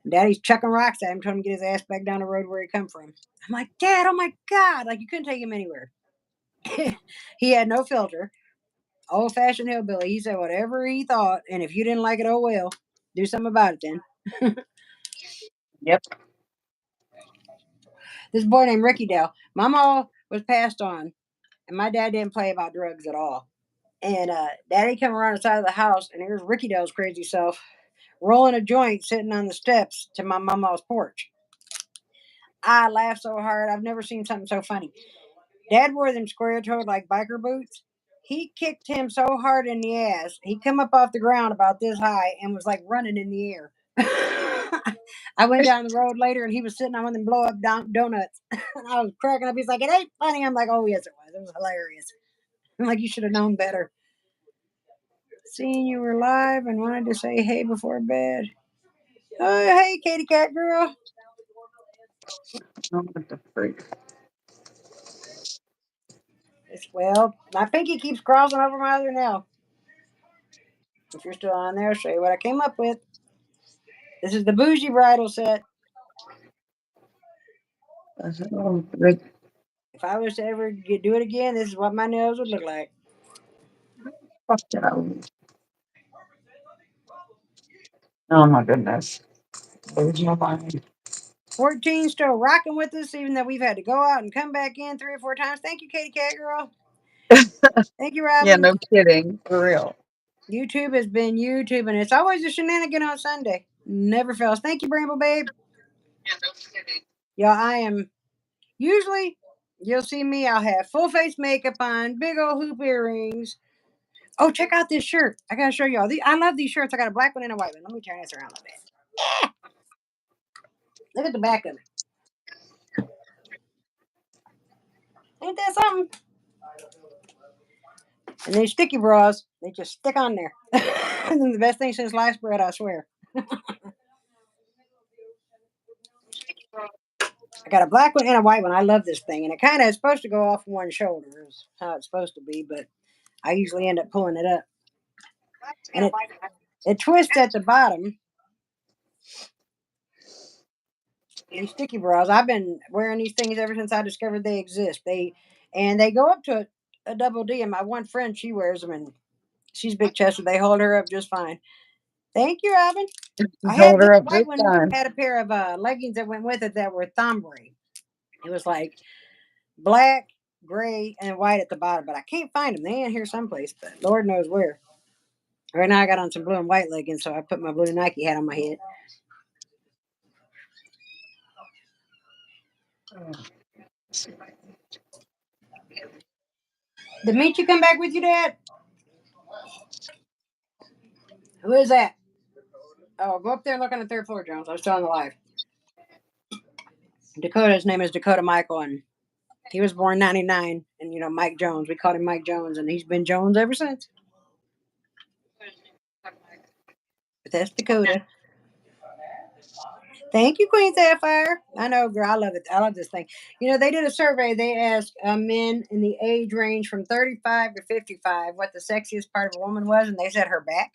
[SPEAKER 1] And Daddy's chucking rocks at him, telling him to get his ass back down the road where he come from. I'm like, Dad, oh my God, like you couldn't take him anywhere. He had no filter. Old fashioned hillbilly. He said whatever he thought, and if you didn't like it, oh well. Do something about it then.
[SPEAKER 2] Yep.
[SPEAKER 1] This boy named Ricky Dale. Mama was passed on, and my dad didn't play about drugs at all. And Daddy come around the side of the house, and here's Ricky Dale's crazy self rolling a joint, sitting on the steps to my mama's porch. I laughed so hard. I've never seen something so funny. Dad wore them square-toed like biker boots. He kicked him so hard in the ass, he come up off the ground about this high and was like running in the air. I went down the road later and he was sitting on one of them blow up donuts. And I was cracking up. He's like, it ain't funny. I'm like, oh, yes, it was. It was hilarious. I'm like, you should have known better. Seeing you were live and wanted to say hey before bed. Oh, hey, Katie Cat Girl.
[SPEAKER 2] Oh, what the freak.
[SPEAKER 1] Well, my pinky keeps crossing over my other nail. If you're still on there, I'll show you what I came up with. This is the bougie bridal set.
[SPEAKER 2] Oh, freak.
[SPEAKER 1] If I was to ever do it again, this is what my nails would look like.
[SPEAKER 2] Fuck that. Oh my goodness. There's no mind.
[SPEAKER 1] 14 still rocking with us, even though we've had to go out and come back in 3 or 4 times. Thank you, Katie Cat Girl. Thank you,
[SPEAKER 2] Yeah,
[SPEAKER 1] Robin.
[SPEAKER 2] no kidding. For real.
[SPEAKER 1] YouTube has been YouTube, and it's always a shenanigan on Sunday. Never fails. Thank you, Bramble Babe.
[SPEAKER 2] Yeah, no kidding.
[SPEAKER 1] Yeah, I am. Usually, you'll see me. I'll have full face makeup on, big old hoop earrings. Oh, check out this shirt. I gotta show y'all. I love these shirts. I got a black one and a white one. Let me turn this around a little bit. Look at the back of it. Ain't that something? And these sticky bras, they just stick on there. The best thing since sliced bread, I swear. I got a black one and a white one. I love this thing. And it kind of is supposed to go off one shoulder, is how it's supposed to be, but I usually end up pulling it up. And it twists at the bottom. These sticky bras, I've been wearing these things ever since I discovered they exist. They go up to a double D, and my one friend, she wears them, and She's big chested. They hold her up just fine. Thank you, Robin. I had
[SPEAKER 2] Hold
[SPEAKER 1] this
[SPEAKER 2] her up
[SPEAKER 1] white
[SPEAKER 2] this
[SPEAKER 1] one,
[SPEAKER 2] time.
[SPEAKER 1] had a pair of leggings that went with it that were thombre. It was like black, gray, and white at the bottom, but I can't find them. They ain't here someplace, but Lord knows where. Right now I got on some blue and white leggings, so I put my blue Nike hat on my head. Did Michi come back with you, Dad? Who is that? Oh, go up there and look on the third floor, Jones. I was still on the live. Dakota's name is Dakota Michael, and he was born 99. And, Mike Jones. We called him Mike Jones, and he's been Jones ever since. But that's Dakota. Thank you, Queen Sapphire. I know, girl. I love it. I love this thing. They did a survey. They asked men in the age range from 35 to 55 what the sexiest part of a woman was, and they said her back.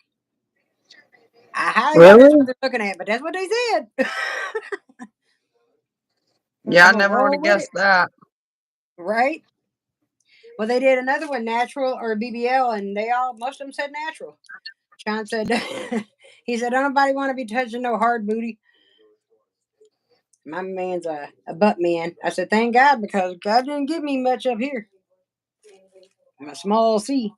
[SPEAKER 1] I highly doubt that's what
[SPEAKER 2] Really?
[SPEAKER 1] they're looking at, but that's what they said.
[SPEAKER 2] Yeah,
[SPEAKER 1] I'm
[SPEAKER 2] I
[SPEAKER 1] gonna
[SPEAKER 2] never would
[SPEAKER 1] roll
[SPEAKER 2] have
[SPEAKER 1] with it,
[SPEAKER 2] guessed that.
[SPEAKER 1] right? Well, they did another one, natural or BBL, and most of them said natural. John said, he said, "Don't nobody want to be touching no hard booty." My man's a butt man. I said, "Thank God, because God didn't give me much up here. I'm a small C.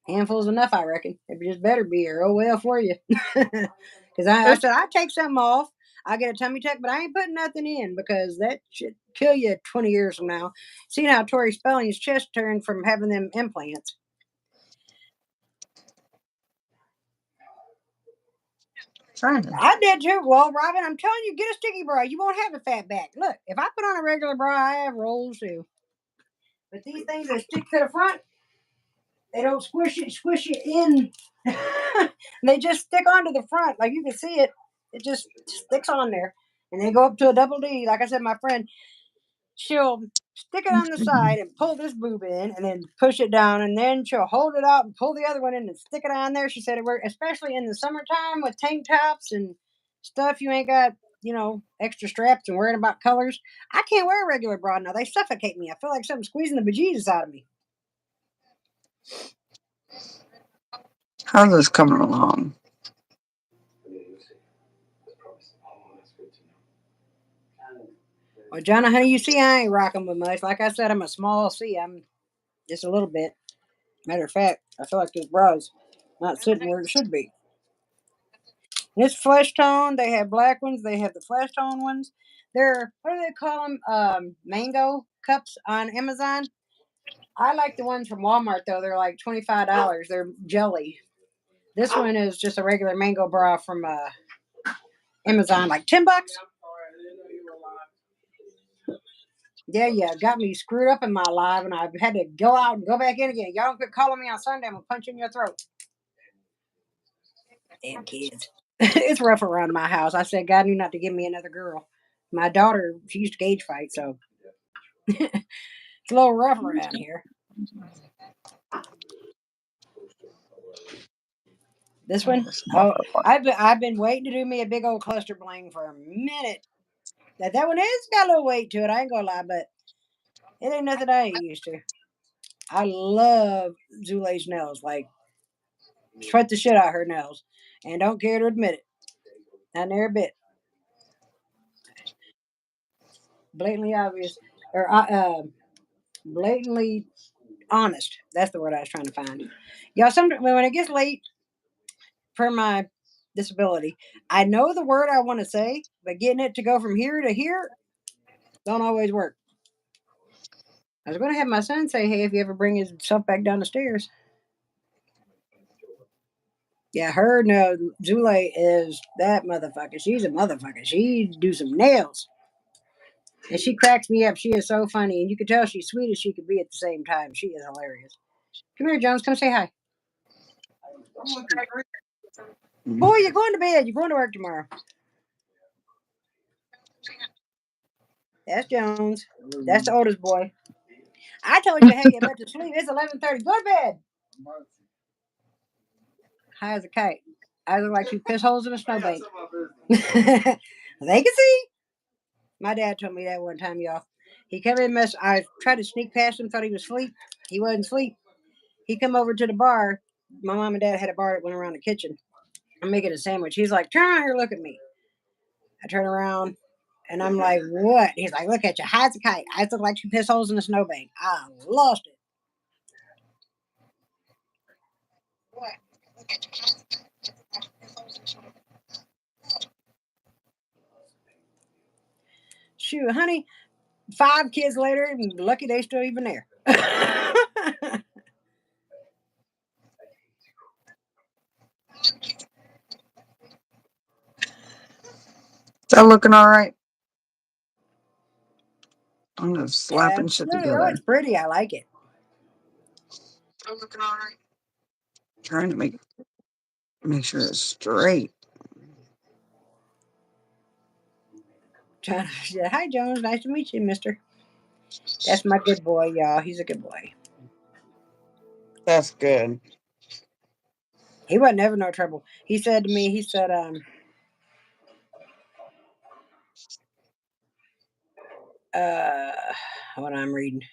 [SPEAKER 1] Handfuls enough, I reckon. It just better be, or oh well for you." Because I said, "I take something off. I get a tummy tuck, but I ain't putting nothing in because that should kill you 20 years from now." See how Tori Spelling's chest turned from having them implants. I did too. Well, Robin, I'm telling you, get a sticky bra. You won't have a fat back. Look, if I put on a regular bra, I have rolls too. But these things that stick to the front, they don't squish it in. They just stick onto the front. Like you can see it. It just sticks on there. And they go up to a double D. Like I said, my friend, she'll stick it on the side and pull this boob in and then push it down. And then she'll hold it out and pull the other one in and stick it on there. She said it worked, especially in the summertime with tank tops and stuff. You ain't got, extra straps and worrying about colors. I can't wear a regular bra now. They suffocate me. I feel like something squeezing the bejesus out of me.
[SPEAKER 2] How's this coming along?
[SPEAKER 1] Well, Jonna, honey, you see, I ain't rocking with much. Like I said, I'm a small C. I'm just a little bit. Matter of fact, I feel like this bra's not sitting where it should be. And it's flesh tone. They have black ones. They have the flesh tone ones. They're, what do they call them? Mango cups on Amazon. I like the ones from Walmart though. They're like $25. They're jelly. This one is just a regular mango bra from Amazon, like $10. Yeah, got me screwed up in my life, and I've had to go out and go back in again. Y'all don't quit calling me on Sunday. I'm gonna punch you in your throat. Damn kids. It's rough around my house. I said God knew not to give me another girl. My daughter, she used to cage fight, so it's a little rough around here. This one, oh, I've been waiting to do me a big old cluster bling for a minute. That one is got a little weight to it. I ain't gonna lie, but it ain't nothing I ain't used to. I love Zule's nails. Like, sweat the shit out of her nails, and don't care to admit it. Not near a bit. Blatantly obvious, or blatantly honest. That's the word I was trying to find. Y'all, sometimes when it gets late for my disability, I know the word I want to say, but getting it to go from here to here don't always work. I was going to have my son say, "Hey, if you ever bring himself back down the stairs." Yeah, her no, Zule is that motherfucker. She's a motherfucker. She do some nails. And she cracks me up. She is so funny. And you can tell she's sweet as she could be at the same time. She is hilarious. Come here, Jones. Come say hi. Boy, you're going to bed. You're going to work tomorrow. That's Jones. That's the oldest boy. I told you, hey, you better sleep. It's 11:30. Go to bed. High as a kite. I look like two piss holes in a snowbank. They can see. My dad told me that one time, y'all. He come in mess. I tried to sneak past him, thought he was asleep. He wasn't asleep. He come over to the bar my mom and dad had a bar that went around the kitchen. I'm making a sandwich. He's like, turn around here, look at me. I turn around and I'm like, what? He's like, look at you, high as a kite. I look like you piss holes in a snowbank. I lost it. Shoot, honey, 5 kids later, and lucky they still even there.
[SPEAKER 2] Is that looking all right? I'm just slapping shit
[SPEAKER 1] Absolutely. Oh,
[SPEAKER 2] together.
[SPEAKER 1] it's pretty. I like it.
[SPEAKER 2] Is that looking all right? Trying to make sure it's straight.
[SPEAKER 1] Hi, Jones. Nice to meet you, mister. That's my good boy, y'all. He's a good boy.
[SPEAKER 2] That's good.
[SPEAKER 1] He wasn't ever no trouble. He said to me, uh, what I'm reading.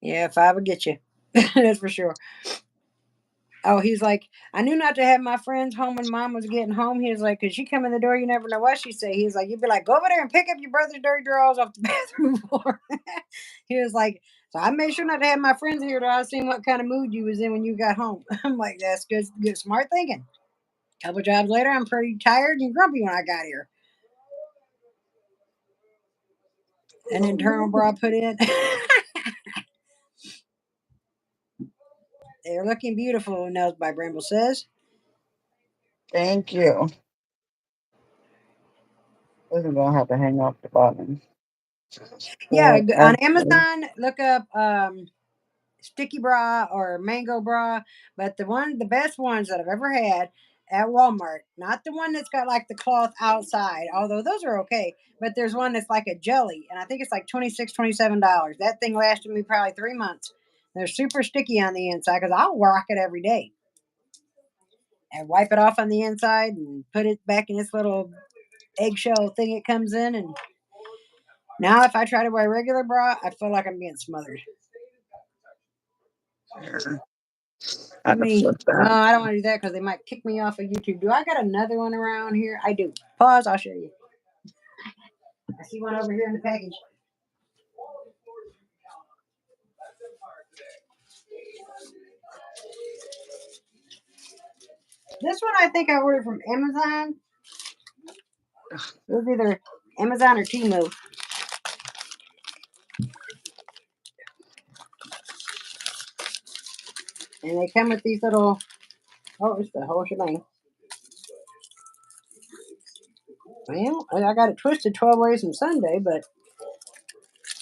[SPEAKER 1] Yeah, 5 will get you. That's for sure. Oh, he's like, I knew not to have my friends home when mom was getting home. He was like, because she come in the door, you never know what she say. He's like, you'd be like, go over there and pick up your brother's dirty drawers off the bathroom floor. He was like, so I made sure not to have my friends here till I seen what kind of mood you was in when you got home. I'm like, that's good, smart thinking. Couple jobs later, I'm pretty tired and grumpy when I got here. An internal bra put in. They're looking beautiful, Nails by Bramble says.
[SPEAKER 2] Thank you. This is gonna have to hang off the bottom.
[SPEAKER 1] Yeah, on
[SPEAKER 2] Actually,
[SPEAKER 1] Amazon, look up sticky bra or mango bra, but the best ones that I've ever had at Walmart, not the one that's got like the cloth outside, although those are okay, but there's one that's like a jelly, and I think it's like $27. That thing lasted me probably 3 months. They're super sticky on the inside because I'll rock it every day and wipe it off on the inside and put it back in this little eggshell thing it comes in. And now if I try to wear a regular bra, I feel like I'm being smothered.
[SPEAKER 2] here. I
[SPEAKER 1] Let
[SPEAKER 2] had to
[SPEAKER 1] me.
[SPEAKER 2] flip
[SPEAKER 1] No,
[SPEAKER 2] that.
[SPEAKER 1] I don't want to do that because they might kick me off of YouTube. Do I got another one around here? I do. Pause. I'll show you. I see one over here in the package. This one I think I ordered from Amazon. It was either Amazon or Temu, and they come with these little. Oh, it's the whole shebang. Well, I got it twisted 12 ways from Sunday, but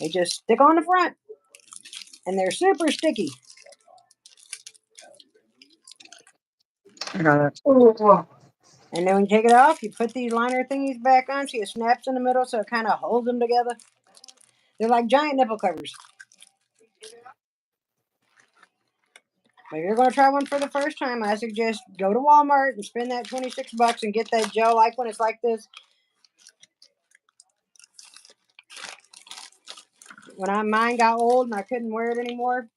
[SPEAKER 1] they just stick on the front, and they're super sticky.
[SPEAKER 2] I got it. Oh,
[SPEAKER 1] And then when you take it off, you put these liner thingies back on, so it snaps in the middle, so it kind of holds them together. They're like giant nipple covers. If you're going to try one for the first time, I suggest go to Walmart and spend that $26 and get that gel like when it's like this. When mine got old and I couldn't wear it anymore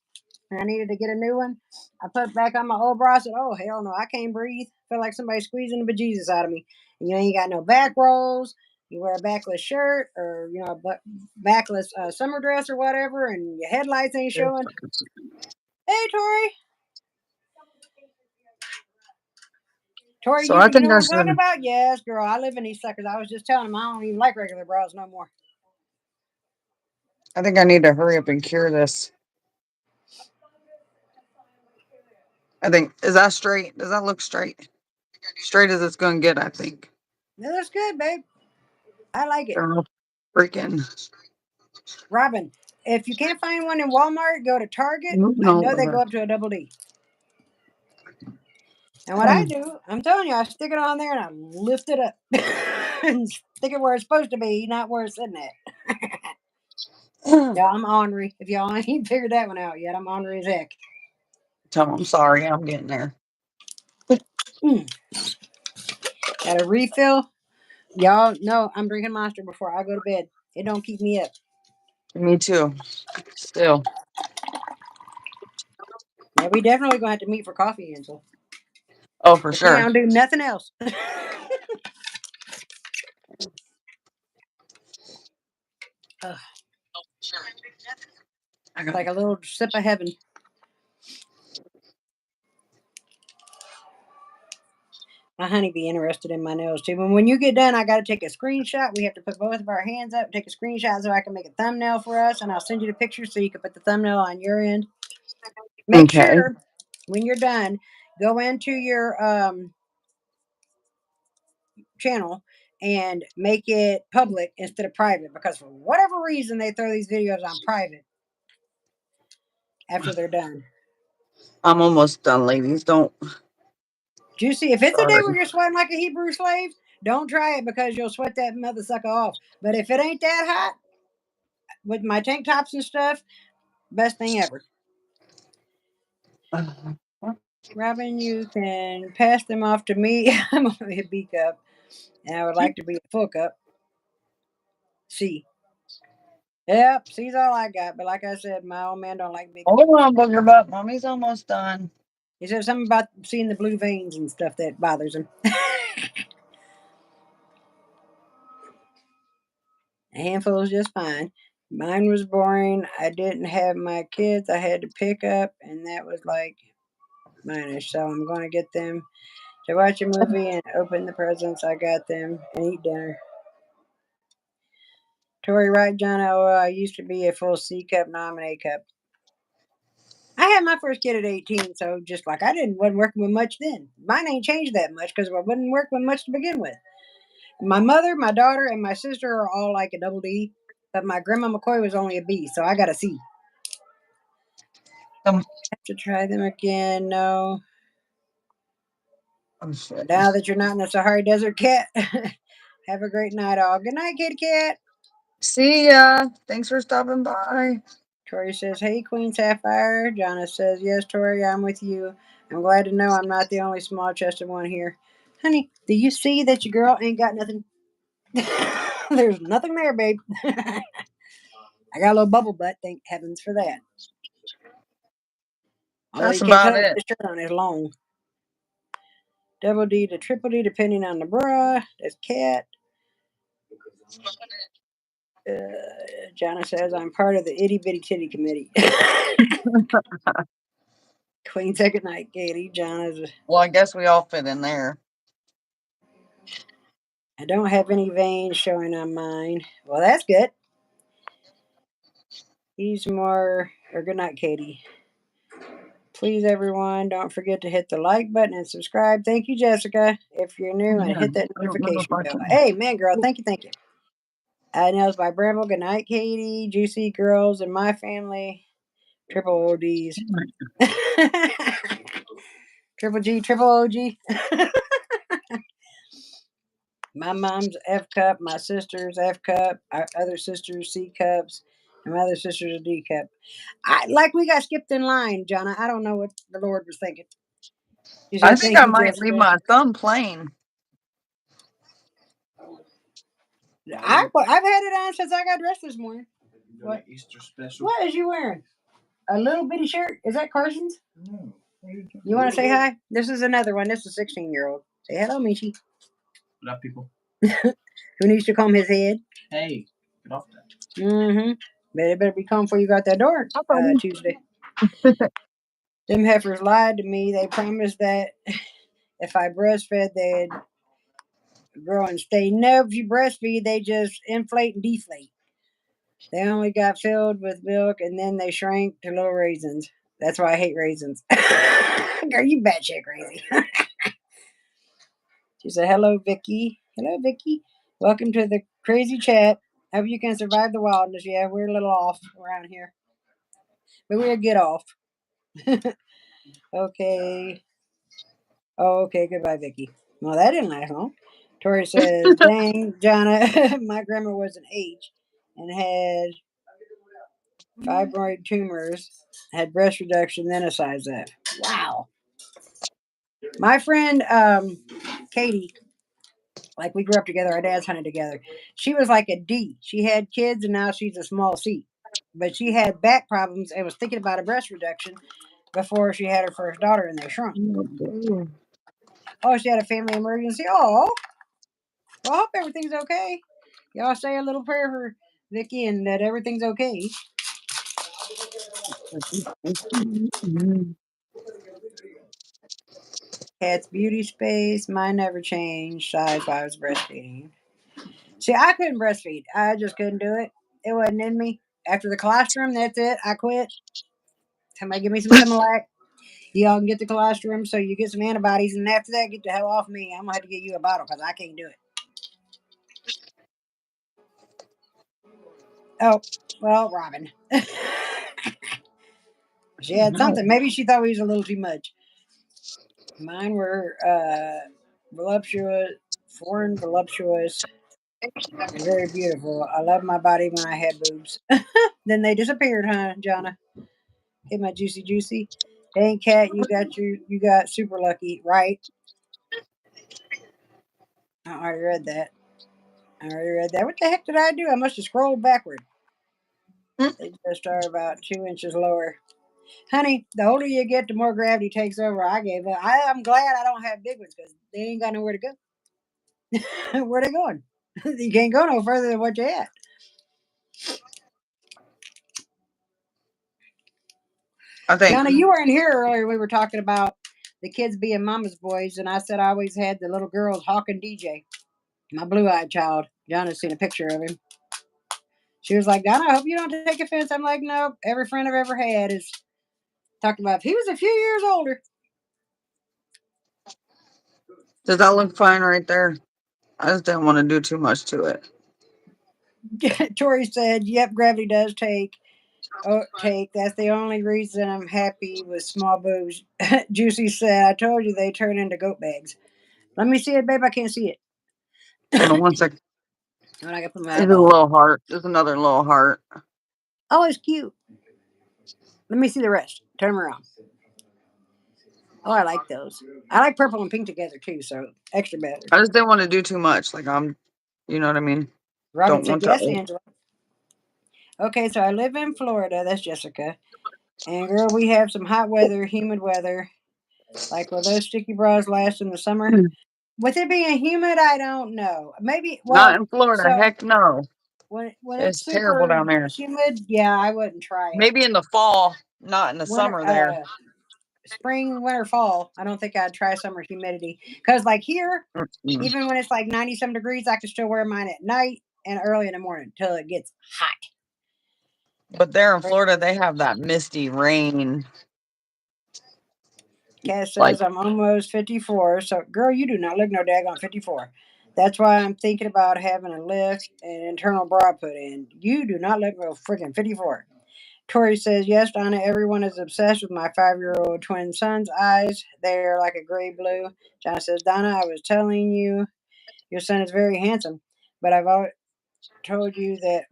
[SPEAKER 1] and I needed to get a new one, I put it back on my old bra. I said, oh, hell no, I can't breathe. Feel like somebody's squeezing the bejesus out of me. And you ain't got no back rolls. You wear a backless shirt or, a backless summer dress or whatever, and your headlights ain't showing. Hey, Tori. Tori,
[SPEAKER 2] so
[SPEAKER 1] you,
[SPEAKER 2] I
[SPEAKER 1] you
[SPEAKER 2] think
[SPEAKER 1] know what
[SPEAKER 2] I
[SPEAKER 1] I'm talking
[SPEAKER 2] should.
[SPEAKER 1] about? Yes, girl. I live in these suckers. I was just telling them I don't even like regular bras no more.
[SPEAKER 2] I think I need to hurry up and cure this. I think is that straight? Does that look straight? Straight as it's gonna get, I think.
[SPEAKER 1] That looks good, babe. I like it.
[SPEAKER 2] Girl, freaking
[SPEAKER 1] Robin, if you can't find one in Walmart, go to Target. I
[SPEAKER 2] no.
[SPEAKER 1] know they go up to a double D. And what I do, I'm telling you, I stick it on there and I lift it up and stick it where it's supposed to be, not where it's sitting at. Yeah, I'm ornery. If y'all ain't figured that one out yet, I'm ornery as heck.
[SPEAKER 2] Tell them I'm sorry. I'm getting there.
[SPEAKER 1] Mm. Got a refill. Y'all know I'm drinking Monster before I go to bed. It don't keep me up.
[SPEAKER 2] Me too. Still.
[SPEAKER 1] Yeah, we definitely gonna have to meet for coffee, Ansel.
[SPEAKER 2] Oh, for
[SPEAKER 1] We
[SPEAKER 2] sure.
[SPEAKER 1] don't do nothing else. Ugh,
[SPEAKER 2] I got
[SPEAKER 1] like a little sip of heaven. My honey be interested in my nails too. But when you get done, I got to take a screenshot. We have to put both of our hands up, take a screenshot so I can make a thumbnail for us, and I'll send you the picture so you can put the thumbnail on your end. Make
[SPEAKER 2] okay.
[SPEAKER 1] sure when you're done, go into your channel and make it public instead of private, because for whatever reason they throw these videos on private after they're done.
[SPEAKER 2] I'm almost done, ladies. Don't.
[SPEAKER 1] Juicy, if it's a day
[SPEAKER 2] Sorry.
[SPEAKER 1] where you're sweating like a Hebrew slave, don't try it because you'll sweat that mother sucker off. But if it ain't that hot, with my tank tops and stuff, best thing ever. Robin, you can pass them off to me. I'm only a B cup, and I would like to be a full cup. C. Yep, C's all I got. But like I said, my old man don't like big cups.
[SPEAKER 2] Hold on, booger butt. Mommy's almost done.
[SPEAKER 1] He said something about seeing the blue veins and stuff that bothers him. A handful is just fine. Mine was boring. I didn't have my kids. I had to pick up, and that was like minus. So I'm going to get them to watch a movie and open the presents I got them and eat dinner. Tori Wright, John, oh, I used to be a full C cup, now I'm an A cup. I had my first kid at 18, so just like I wasn't working with much then. Mine ain't changed that much because I wasn't working with much to begin with. My mother, my daughter, and my sister are all like a double D, but my grandma McCoy was only a B, so I got a C.
[SPEAKER 2] Um,
[SPEAKER 1] Have to try them again. No.
[SPEAKER 2] oh, shit.
[SPEAKER 1] Now that you're not in the Sahara Desert, cat. Have a great night, all. Good night, kitty cat.
[SPEAKER 2] See ya. Thanks for stopping by.
[SPEAKER 1] Tori says, "Hey, Queen Sapphire." Jonna says, "Yes, Tori, I'm with you. I'm glad to know I'm not the only small chested one here. Honey, do you see that your girl ain't got nothing? There's nothing there, babe. I got a little bubble butt, thank heavens for that. Although
[SPEAKER 2] That's
[SPEAKER 1] you can't
[SPEAKER 2] about
[SPEAKER 1] tell
[SPEAKER 2] it.
[SPEAKER 1] this shirt on is long. Double D to triple D, depending on the bra. There's cat. Jonna says, I'm part of the itty bitty titty committee. Queen, say good night, Katie. Jonna's,
[SPEAKER 2] Well, I guess we all fit in there.
[SPEAKER 1] I don't have any veins showing on mine. Well, that's good. He's more, or good night, Katie. Please, everyone, don't forget to hit the like button and subscribe. Thank you, Jessica. If you're new, and
[SPEAKER 2] Yeah,
[SPEAKER 1] hit that
[SPEAKER 2] I don't know if
[SPEAKER 1] notification
[SPEAKER 2] I
[SPEAKER 1] bell.
[SPEAKER 2] can.
[SPEAKER 1] Hey, man, girl, thank you, thank you. Nails by Bramble. Good night, Katie. Juicy girls in my family. Triple ODs. Triple G, triple OG. My mom's F cup, my sister's F cup, our other sister's C cups, and my other sister's a D cup. Like we got skipped in line, Jonna. I don't know what the Lord was thinking. She
[SPEAKER 2] I
[SPEAKER 1] said,
[SPEAKER 2] think
[SPEAKER 1] "Thank
[SPEAKER 2] I
[SPEAKER 1] you,
[SPEAKER 2] might leave
[SPEAKER 1] Jessica."
[SPEAKER 2] my thumb plain.
[SPEAKER 1] I've had it on since I got dressed this morning. What? Easter special. What is you wearing? A little bitty shirt? Is that Carson's? No. You want to say hi? This is another one. This is a 16-year-old. Say hello, Michi. What up, people? Who needs to comb his head? Hey, get off that. Mm-hmm. But it better be combed before you got that door Tuesday. Them heifers lied to me. They promised that if I breastfed, they'd grow and stay. No, if you breastfeed, they just inflate and deflate. They only got filled with milk and then they shrank to little raisins. That's why I hate raisins. Girl, you batshit crazy. She said, "Hello, Vicky. Hello, Vicky. Welcome to the crazy chat. Hope you can survive the wildness. Yeah, we're a little off around here, but we'll get off." Okay. Oh, okay. Goodbye, Vicky. Well, that didn't last long. Tori says, "Dang, Jonna, my grandma was an H and had fibroid tumors, had breast reduction, then a size F." Wow. My friend Katie, like we grew up together, our dads hunted together. She was like a D. She had kids and now she's a small C. But she had back problems and was thinking about a breast reduction. before she had her first daughter and they shrunk.
[SPEAKER 2] Mm.
[SPEAKER 1] Oh, she had a family emergency. Oh, well, I hope everything's okay. Y'all say a little prayer for Vicky and that everything's okay. Cat's beauty space. Mine never changed. Size if I was breastfeeding. See, I couldn't breastfeed. I just couldn't do it. It wasn't in me. After the colostrum, that's it. I quit. Somebody give me some Similac. Y'all can get the colostrum so you get some antibodies, and after that, get the hell off me. I'm gonna have to get you a bottle because I can't do it. Oh, well, Robin. She had something. Maybe she thought we was a little too much. Mine were voluptuous, foreign voluptuous, and very beautiful. I love my body when I had boobs. Then they disappeared, huh, Jonna? Hey, my juicy juicy. Dang cat, you got super lucky, right? I already read that. I already read that. What the heck did I do? I must have scrolled backward. They just are about 2 inches lower. Honey, the older you get, the more gravity takes over. I gave up. I'm glad I don't have big ones because they ain't got nowhere to go. Where they going? You can't go no further than what you at.
[SPEAKER 2] I think.
[SPEAKER 1] Jonna, you weren't here earlier. We were talking about the kids being mama's boys, and I said I always had the little girls hawking DJ. My blue-eyed child. Jonna's seen a picture of him. She was like, Donna, I hope you don't take offense. I'm like, nope. Every friend I've ever had is talking about if he was a few years older.
[SPEAKER 2] Does that look fine right there? I just didn't want to do too much to it.
[SPEAKER 1] Tori said, yep, gravity does take. Oh, take. That's the only reason I'm happy with small boobs. Juicy said, I told you they turn into goat bags. Let me see it, babe. I can't see it.
[SPEAKER 2] Hold on one second.
[SPEAKER 1] When I can put my
[SPEAKER 2] There's a
[SPEAKER 1] eyeball.
[SPEAKER 2] little heart. There's another little heart.
[SPEAKER 1] Oh, it's cute. Let me see the rest. Turn them around. Oh, I like those. I like purple and pink together too, so extra better.
[SPEAKER 2] I just didn't want to do too much. Like you know what I mean?
[SPEAKER 1] Robin
[SPEAKER 2] Don't
[SPEAKER 1] said,
[SPEAKER 2] want to.
[SPEAKER 1] yes, Angela. Okay, so I live in Florida. That's Jessica. And girl, we have some hot weather, humid weather. Like, will those sticky bras last in the summer? With it being humid, I don't know. Maybe,
[SPEAKER 2] Not
[SPEAKER 1] well,
[SPEAKER 2] in Florida.
[SPEAKER 1] so
[SPEAKER 2] Heck no.
[SPEAKER 1] when it's
[SPEAKER 2] It's terrible
[SPEAKER 1] super
[SPEAKER 2] down there.
[SPEAKER 1] humid, yeah, I wouldn't try it.
[SPEAKER 2] Maybe in the fall, not in the
[SPEAKER 1] Winter,
[SPEAKER 2] summer there.
[SPEAKER 1] spring, winter, fall, I don't think I'd try summer humidity. Because, like here,
[SPEAKER 2] Mm-mm.
[SPEAKER 1] even when it's like 90 some degrees, I can still wear mine at night and early in the morning until it gets hot.
[SPEAKER 2] But there in Florida, they have that misty rain.
[SPEAKER 1] Cass
[SPEAKER 2] Like,
[SPEAKER 1] says I'm almost 54. So, girl, you do not look no daggone 54. That's why I'm thinking about having a lift and internal bra put in. You do not look no freaking 54. Tori says, yes, Donna, everyone is obsessed with my 5-year-old twin son's eyes. They're like a gray blue. John says, Donna, I was telling you, your son is very handsome, but I've told you that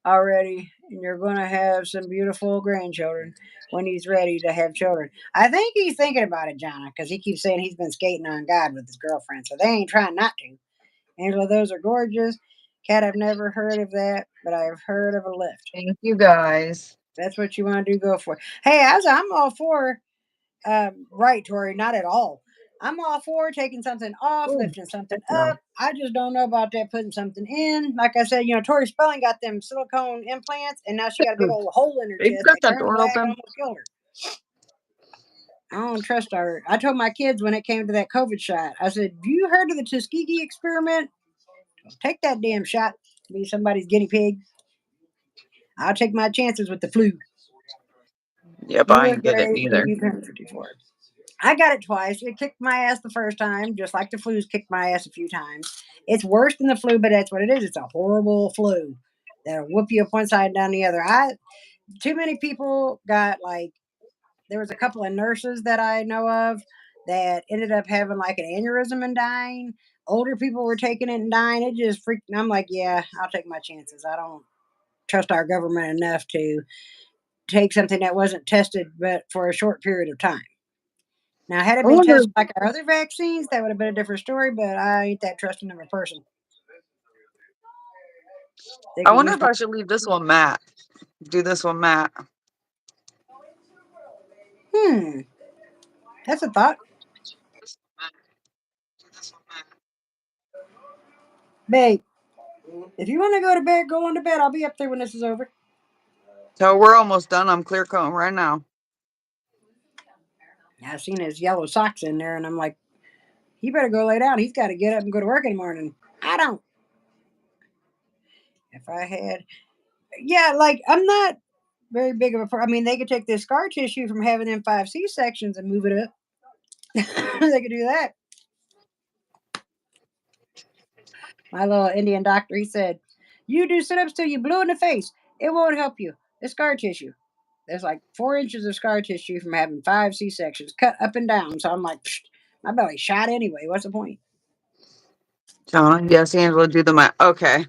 [SPEAKER 1] already, and you're going to have some beautiful grandchildren when he's ready to have children. I think he's thinking about it, Jonna, because he keeps saying he's been skating on God with his girlfriend, so they ain't trying not to. Angela, those are gorgeous. Kat, I've never heard of that, but I've heard of a lift.
[SPEAKER 2] thank you guys.
[SPEAKER 1] That's what you want to do, go for it. Hey, I'm all for right, Tori, not at all. I'm all for taking something off,
[SPEAKER 2] Ooh,
[SPEAKER 1] lifting something
[SPEAKER 2] heck no.
[SPEAKER 1] up. I just don't know about that putting something in. Like I said, Tori Spelling got them silicone implants, and now she got a big old hole in her
[SPEAKER 2] Babe, you
[SPEAKER 1] chest
[SPEAKER 2] got
[SPEAKER 1] that
[SPEAKER 2] that
[SPEAKER 1] turned
[SPEAKER 2] door
[SPEAKER 1] black and
[SPEAKER 2] open?
[SPEAKER 1] almost killed her. I don't trust her. I told my kids when it came to that COVID shot, I said, "Have you heard of the Tuskegee experiment? Take that damn shot. Be somebody's guinea pig. I'll take my chances with the flu.
[SPEAKER 2] Yep,
[SPEAKER 1] You
[SPEAKER 2] I
[SPEAKER 1] look
[SPEAKER 2] ain't get it
[SPEAKER 1] great when
[SPEAKER 2] neither.
[SPEAKER 1] you turn 54. I got it twice. It kicked my ass the first time, just like the flu's kicked my ass a few times. It's worse than the flu, but that's what it is. It's a horrible flu that'll whoop you up one side and down the other. Too many people got like there was a couple of nurses that I know of that ended up having like an aneurysm and dying. Older people were taking it and dying. It just freaked. I'm like, yeah, I'll take my chances. I don't trust our government enough to take something that wasn't tested, but for a short period of time. Now, had it
[SPEAKER 2] I
[SPEAKER 1] been
[SPEAKER 2] wonder.
[SPEAKER 1] tested like our other vaccines, that would have been a different story, but I ain't that trusting of a person. They
[SPEAKER 2] I
[SPEAKER 1] get
[SPEAKER 2] wonder
[SPEAKER 1] used
[SPEAKER 2] if
[SPEAKER 1] to
[SPEAKER 2] I should leave this one matte. Do this one matte.
[SPEAKER 1] That's a thought. Babe, if you want to go to bed, go on to bed. I'll be up there when this is over.
[SPEAKER 2] So we're almost done. I'm clear coating right now.
[SPEAKER 1] I seen his yellow socks in there, and I'm like, he better go lay down. He's got to get up and go to work in the morning. I don't. If I had, yeah, like I'm not very big of a. I mean, they could take this scar tissue from having them 5 C-sections and move it up. They could do that. My little Indian doctor, he said, "You do sit-ups till you blue in the face. It won't help you. It's scar tissue. There's like 4 inches of scar tissue from having 5 C-sections cut up and down." So I'm like, psh, my belly's shot anyway. What's the point?
[SPEAKER 2] Donna, yes, Angela, do the math. Okay,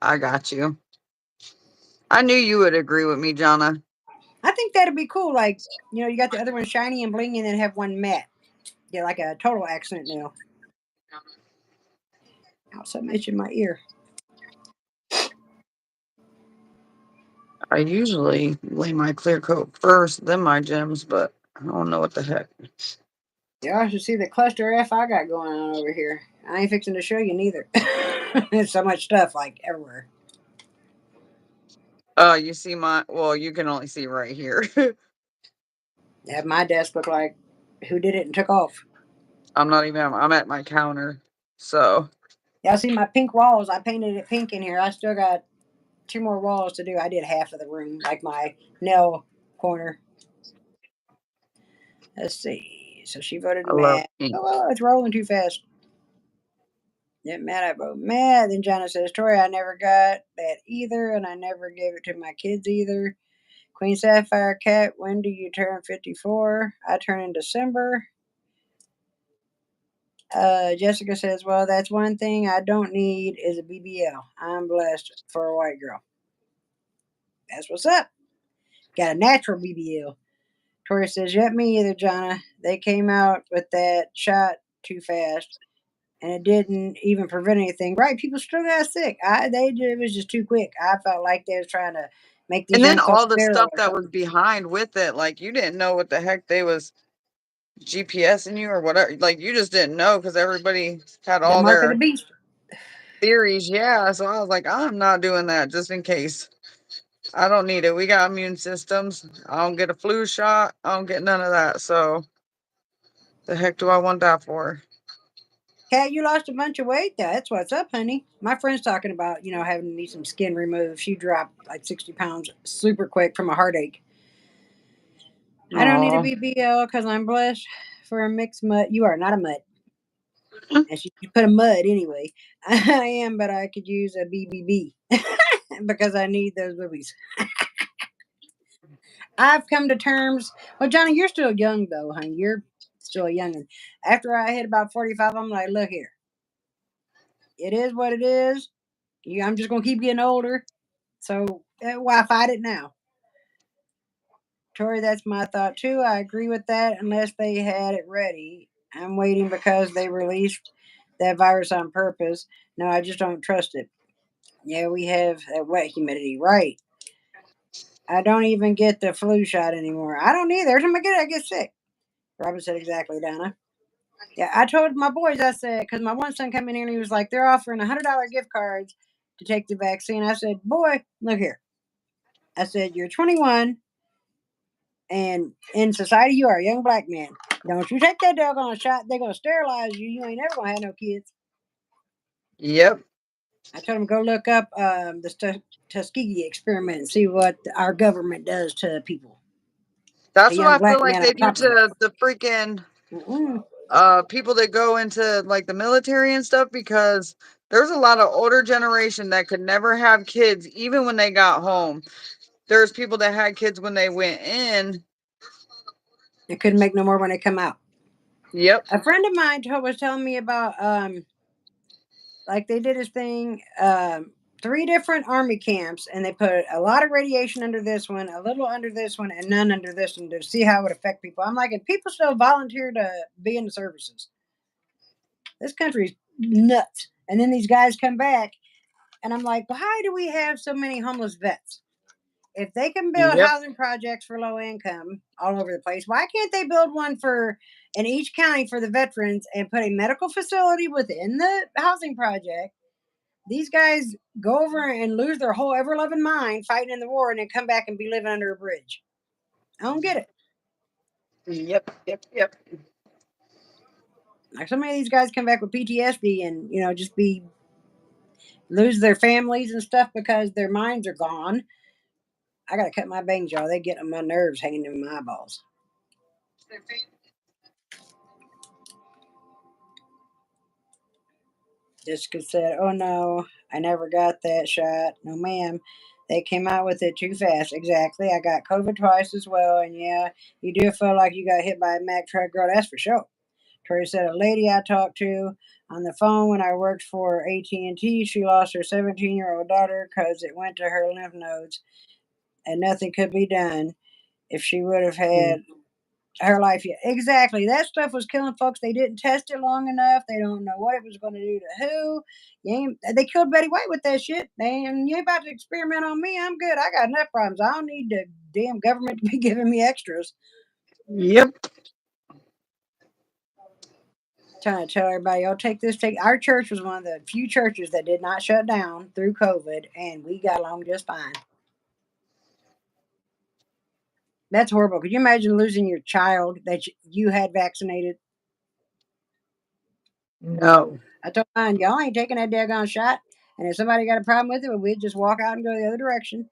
[SPEAKER 2] I got you. I knew you would agree with me, Jonna.
[SPEAKER 1] I think that'd be cool. Like, you got the other one shiny and blingy, and then have one matte. Yeah, like a total accent nail. Out something itching my ear.
[SPEAKER 2] I usually lay my clear coat first, then my gems, but I don't know what the heck.
[SPEAKER 1] Y'all should see the cluster F I got going on over here. I ain't fixing to show you neither. There's so much stuff like everywhere.
[SPEAKER 2] You see my, well, you can only see right here.
[SPEAKER 1] Have my desk look like who did it and took off.
[SPEAKER 2] I'm at my counter. So,
[SPEAKER 1] Y'all see my pink walls? I painted it pink in here. I still got 2 more walls to do. I did half of the room, like my nail corner. Let's see. So she voted
[SPEAKER 2] I love
[SPEAKER 1] mad.
[SPEAKER 2] pink.
[SPEAKER 1] Oh, it's rolling too fast. Yeah, mad. I vote mad. Then Jonna says, "Tori, I never got that either, and I never gave it to my kids either." Queen Sapphire Cat, when do you turn 54? I turn in December. Jessica says, "Well, that's one thing I don't need is a BBL. I'm blessed for a white girl." That's what's up. Got a natural BBL. Tori says, "Yep, me either, Jonna. They came out with that shot too fast, and it didn't even prevent anything. Right? People still got sick. It was just too quick. I felt like they was trying to make these
[SPEAKER 2] And then
[SPEAKER 1] young folks
[SPEAKER 2] all the
[SPEAKER 1] sterile
[SPEAKER 2] stuff
[SPEAKER 1] or
[SPEAKER 2] that was
[SPEAKER 1] something.
[SPEAKER 2] behind with it, like you didn't know what the heck they was GPSing you or whatever. Like you just didn't know because everybody had
[SPEAKER 1] The
[SPEAKER 2] all
[SPEAKER 1] mark of the
[SPEAKER 2] their
[SPEAKER 1] beast."
[SPEAKER 2] theories. Yeah. So I was like, I'm not doing that just in case. I don't need it. We got immune systems. I don't get a flu shot. I don't get none of that. So the heck do I want that for?
[SPEAKER 1] Cat, you lost a bunch of weight. That's what's up, honey. My friend's talking about, having me some skin removed. She dropped like 60 pounds super quick from a heartache. I don't need a
[SPEAKER 2] Oh,
[SPEAKER 1] BBL because I'm blessed for a mixed mutt. You are not a mutt. And she put a mud anyway. I am, but I could use a BBB because I need those boobies. I've come to terms. Well, Johnny, you're still young though, honey. You're still a youngin'. After I hit about 45, I'm like, look here. It is what it is. I'm just gonna keep getting older. So why fight it now? Tori, that's my thought too. I agree with that unless they had it ready. I'm waiting because they released that virus on purpose. No, I just don't trust it. Yeah, we have that wet humidity. Right. I don't even get the flu shot anymore. I don't either. Every time I get it, I get sick. Robin said exactly, Donna. Yeah, I told my boys, I said, because my one son came in here and he was like, they're offering $100 gift cards to take the vaccine. I said, boy, look here. I said, you're 21 and in society, you are a young black man. Don't you take that doggone shot. They're going to sterilize you. You ain't never going to have no kids.
[SPEAKER 2] yep.
[SPEAKER 1] I told him go look up the Tuskegee experiment and see what our government does to people. A
[SPEAKER 2] That's what
[SPEAKER 1] young
[SPEAKER 2] I feel
[SPEAKER 1] black
[SPEAKER 2] like
[SPEAKER 1] man on
[SPEAKER 2] they do
[SPEAKER 1] top of it.
[SPEAKER 2] to the freaking
[SPEAKER 1] Mm-mm.
[SPEAKER 2] people that go into like the military and stuff because there's a lot of older generation that could never have kids even when they got home. There's people that had kids when they went in.
[SPEAKER 1] They couldn't make no more when they come out.
[SPEAKER 2] Yep.
[SPEAKER 1] A friend of mine was telling me about like they did this thing 3 different army camps and they put a lot of radiation under this one, a little under this one, and none under this one to see how it would affect people. I'm like, and people still volunteer to be in the services. This country's nuts. And then these guys come back and I'm like, why do we have so many homeless vets? if they can build
[SPEAKER 2] Yep.
[SPEAKER 1] housing projects for low income all over the place, why can't they build one for in each county for the veterans and put a medical facility within the housing project? These guys go over and lose their whole ever loving mind fighting in the war and then come back and be living under a bridge. I don't get it.
[SPEAKER 2] Yep. Yep. Yep.
[SPEAKER 1] Like so many of these guys come back with PTSD and just be lose their families and stuff because their minds are gone. I gotta cut my bangs, y'all. They get on my nerves hanging in my eyeballs. Jessica said, "Oh no, I never got that shot. No, ma'am. They came out with it too fast. Exactly. I got COVID twice as well, and yeah, you do feel like you got hit by a Mack truck, girl. That's for sure." Tori said, "A lady I talked to on the phone when I worked for AT&T, she lost her 17-year-old daughter because it went to her lymph nodes, and nothing could be done if she would have had her life yet." Exactly. That stuff was killing folks. They didn't test it long enough. They don't know what it was going to do to who. They killed Betty White with that shit. And you ain't about to experiment on me. I'm good. I got enough problems. I don't need the damn government to be giving me extras.
[SPEAKER 2] Yep.
[SPEAKER 1] Trying to tell everybody, y'all take this. Take our church was one of the few churches that did not shut down through COVID, and we got along just fine. That's horrible. Could you imagine losing your child that you had vaccinated?
[SPEAKER 2] No.
[SPEAKER 1] I told mine, y'all ain't taking that daggone shot. And if somebody got a problem with it, well, we'd just walk out and go the other direction.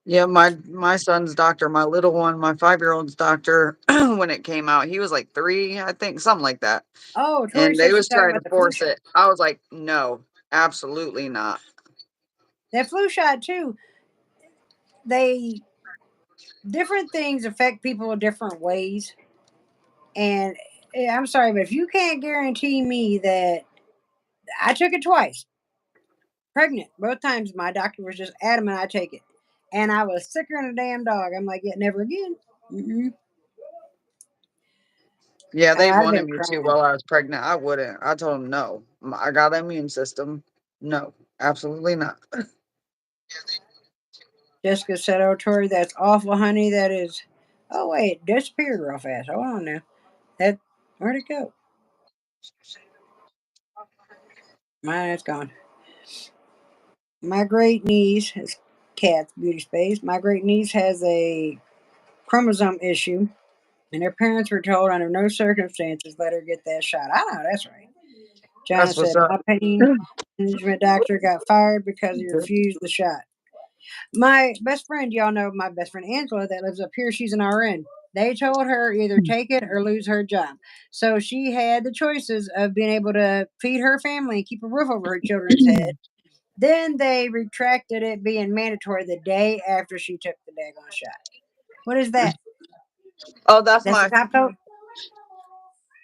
[SPEAKER 2] Yeah, my son's doctor, my little one, my 5-year-old's doctor, when it came out, he was like 3, I think, something like that.
[SPEAKER 1] Oh, Tori
[SPEAKER 2] And they
[SPEAKER 1] said she's
[SPEAKER 2] was
[SPEAKER 1] talking
[SPEAKER 2] trying
[SPEAKER 1] about
[SPEAKER 2] to
[SPEAKER 1] the flu
[SPEAKER 2] force
[SPEAKER 1] shot.
[SPEAKER 2] it. I was like, no, absolutely not.
[SPEAKER 1] That flu shot too. They different things affect people in different ways. And I'm sorry, but if you can't guarantee me that I took it twice, pregnant both times, my doctor was just adamant I take it, and I was sicker than a damn dog. I'm like, yeah, never again. Mm-mm.
[SPEAKER 2] Yeah, they
[SPEAKER 1] I'd have
[SPEAKER 2] wanted
[SPEAKER 1] been
[SPEAKER 2] me to
[SPEAKER 1] crying.
[SPEAKER 2] while I was pregnant. I wouldn't. I told them no. I got an immune system. No, absolutely not.
[SPEAKER 1] Jessica said, "Oh, Tori, that's awful, honey. That is." Oh wait, it disappeared real fast. Hold on now. That where'd it go? Mine, it's gone. My great niece has cat's beauty space. My great niece has a chromosome issue, and her parents were told under no circumstances let her get that shot. I know that's right. John
[SPEAKER 2] That's what's
[SPEAKER 1] said,
[SPEAKER 2] up.
[SPEAKER 1] "My pain management doctor got fired because he refused the shot." My best friend, y'all know my best friend Angela that lives up here, she's an RN. They told her either take it or lose her job. So she had the choices of being able to feed her family and keep a roof over her children's head. Then they retracted it being mandatory the day after she took the daggone shot. What is that?
[SPEAKER 2] Oh, that's
[SPEAKER 1] That's the
[SPEAKER 2] my.
[SPEAKER 1] top coat?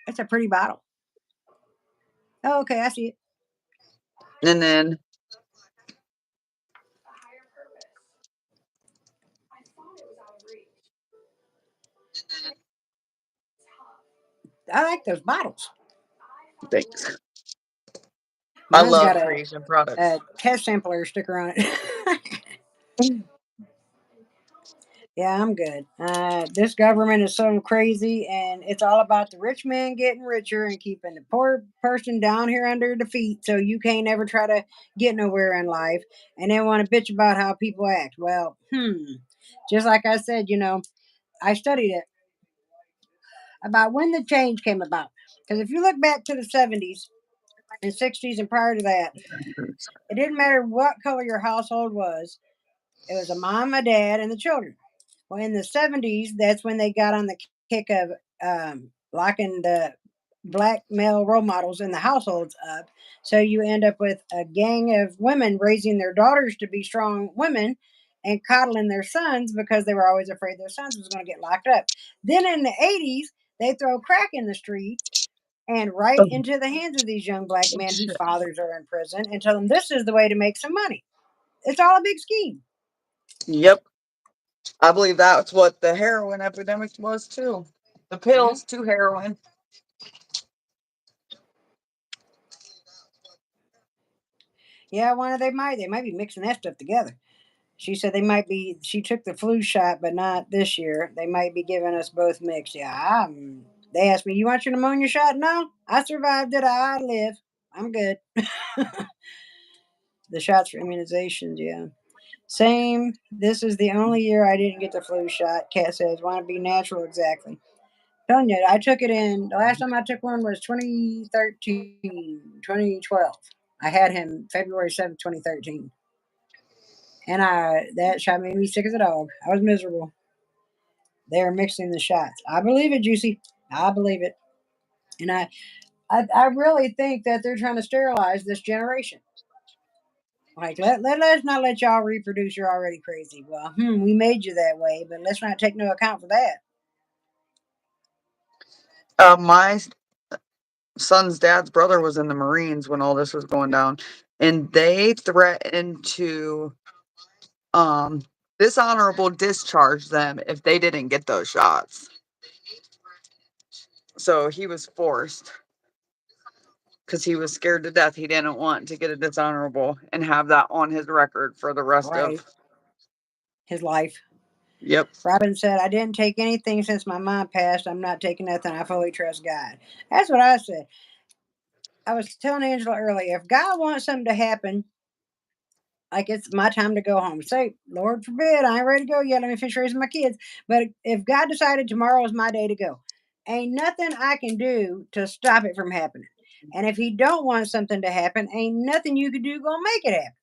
[SPEAKER 1] It's a pretty bottle. Oh, okay, I see it.
[SPEAKER 2] And then
[SPEAKER 1] I like those bottles.
[SPEAKER 2] thanks. I
[SPEAKER 1] Mine's got
[SPEAKER 2] love
[SPEAKER 1] a,
[SPEAKER 2] creation products.
[SPEAKER 1] a test sampler sticker on it. Yeah, I'm good. This government is so crazy, and it's all about the rich man getting richer and keeping the poor person down here under the feet, so you can't ever try to get nowhere in life, and then want to bitch about how people act. Well, just like I said, I studied it about when the change came about. Because if you look back to the 70s and 60s and prior to that, it didn't matter what color your household was. It was a mom, a dad, and the children. Well, in the 70s, that's when they got on the kick of locking the black male role models in the households up. So you end up with a gang of women raising their daughters to be strong women and coddling their sons because they were always afraid their sons was going to get locked up. Then in the 80s, they throw crack in the streets and right
[SPEAKER 2] Oh,
[SPEAKER 1] into the hands of these young black men whose
[SPEAKER 2] shit.
[SPEAKER 1] fathers are in prison and tell them this is the way to make some money. It's all a big scheme.
[SPEAKER 2] Yep. I believe that's what the heroin epidemic was too. The
[SPEAKER 1] Yeah.
[SPEAKER 2] pills to heroin.
[SPEAKER 1] Yeah, one of they might be mixing that stuff together. She said they might be. She took the flu shot, but not this year. They might be giving us both mixed. Yeah, they asked me, "You want your pneumonia shot?" No, I survived it. I live. I'm good. The shots for immunizations, yeah. Same. This is the only year I didn't get the flu shot. Kat says, "Want to be natural?" Exactly. Telling you, I took it in. The last time I took one was 2013, 2012. I had him February 7th, 2013. And that shot made me sick as a dog. I was miserable. They're mixing the shots. I believe it, Juicy. I believe it. And I really think that they're trying to sterilize this generation. Like, let's not let y'all reproduce. You're already crazy. Well, we made you that way, but let's not take no account for that.
[SPEAKER 2] My son's dad's brother was in the Marines when all this was going down, and they threatened to um dishonorable discharge them if they didn't get those shots. So he was forced because he was scared to death. He didn't want to get a dishonorable and have that on his record for the rest
[SPEAKER 1] Right.
[SPEAKER 2] of.
[SPEAKER 1] His life.
[SPEAKER 2] Yep.
[SPEAKER 1] Robin said, I didn't take anything since my mom passed. I'm not taking nothing. I fully trust God. That's what I said. I was telling Angela earlier, if God wants something to happen, like it's my time to go home. Say, Lord forbid, I ain't ready to go yet. Let me finish raising my kids. But if God decided tomorrow is my day to go, ain't nothing I can do to stop it from happening. And if He don't want something to happen, ain't nothing you can do gonna make it happen.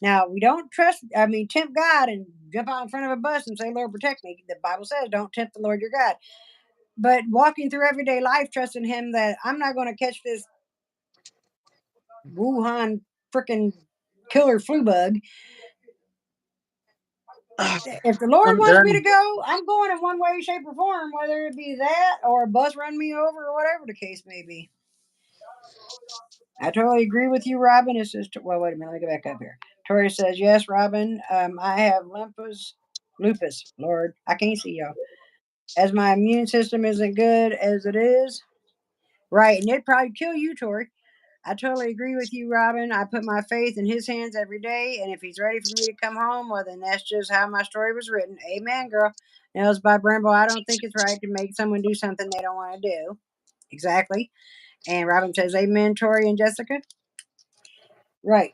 [SPEAKER 1] Now we don't tempt God and jump out in front of a bus and say, Lord, protect me. The Bible says, don't tempt the Lord your God. But walking through everyday life, trusting Him that I'm not going to catch this Wuhan freaking killer flu bug. If the Lord
[SPEAKER 2] I'm
[SPEAKER 1] wants me to
[SPEAKER 2] done.
[SPEAKER 1] go, I'm going in one way, shape, or form, whether it be that or a bus run me over or whatever the case may be. I totally agree with you, Robin. It's just, well, wait a minute, let me go back up here. Tori says, yes, Robin, I have lupus, Lord. I can't see y'all. As my immune system isn't good as it is. Right, and it'd probably kill you, Tori. I totally agree with you, Robin. I put my faith in His hands every day, and if He's ready for me to come home, well, then that's just how my story was written. Amen, girl. Nails by Bramble. I don't think it's right to make someone do something they don't want to do. Exactly. And Robin says, Amen, Tori and Jessica. Right.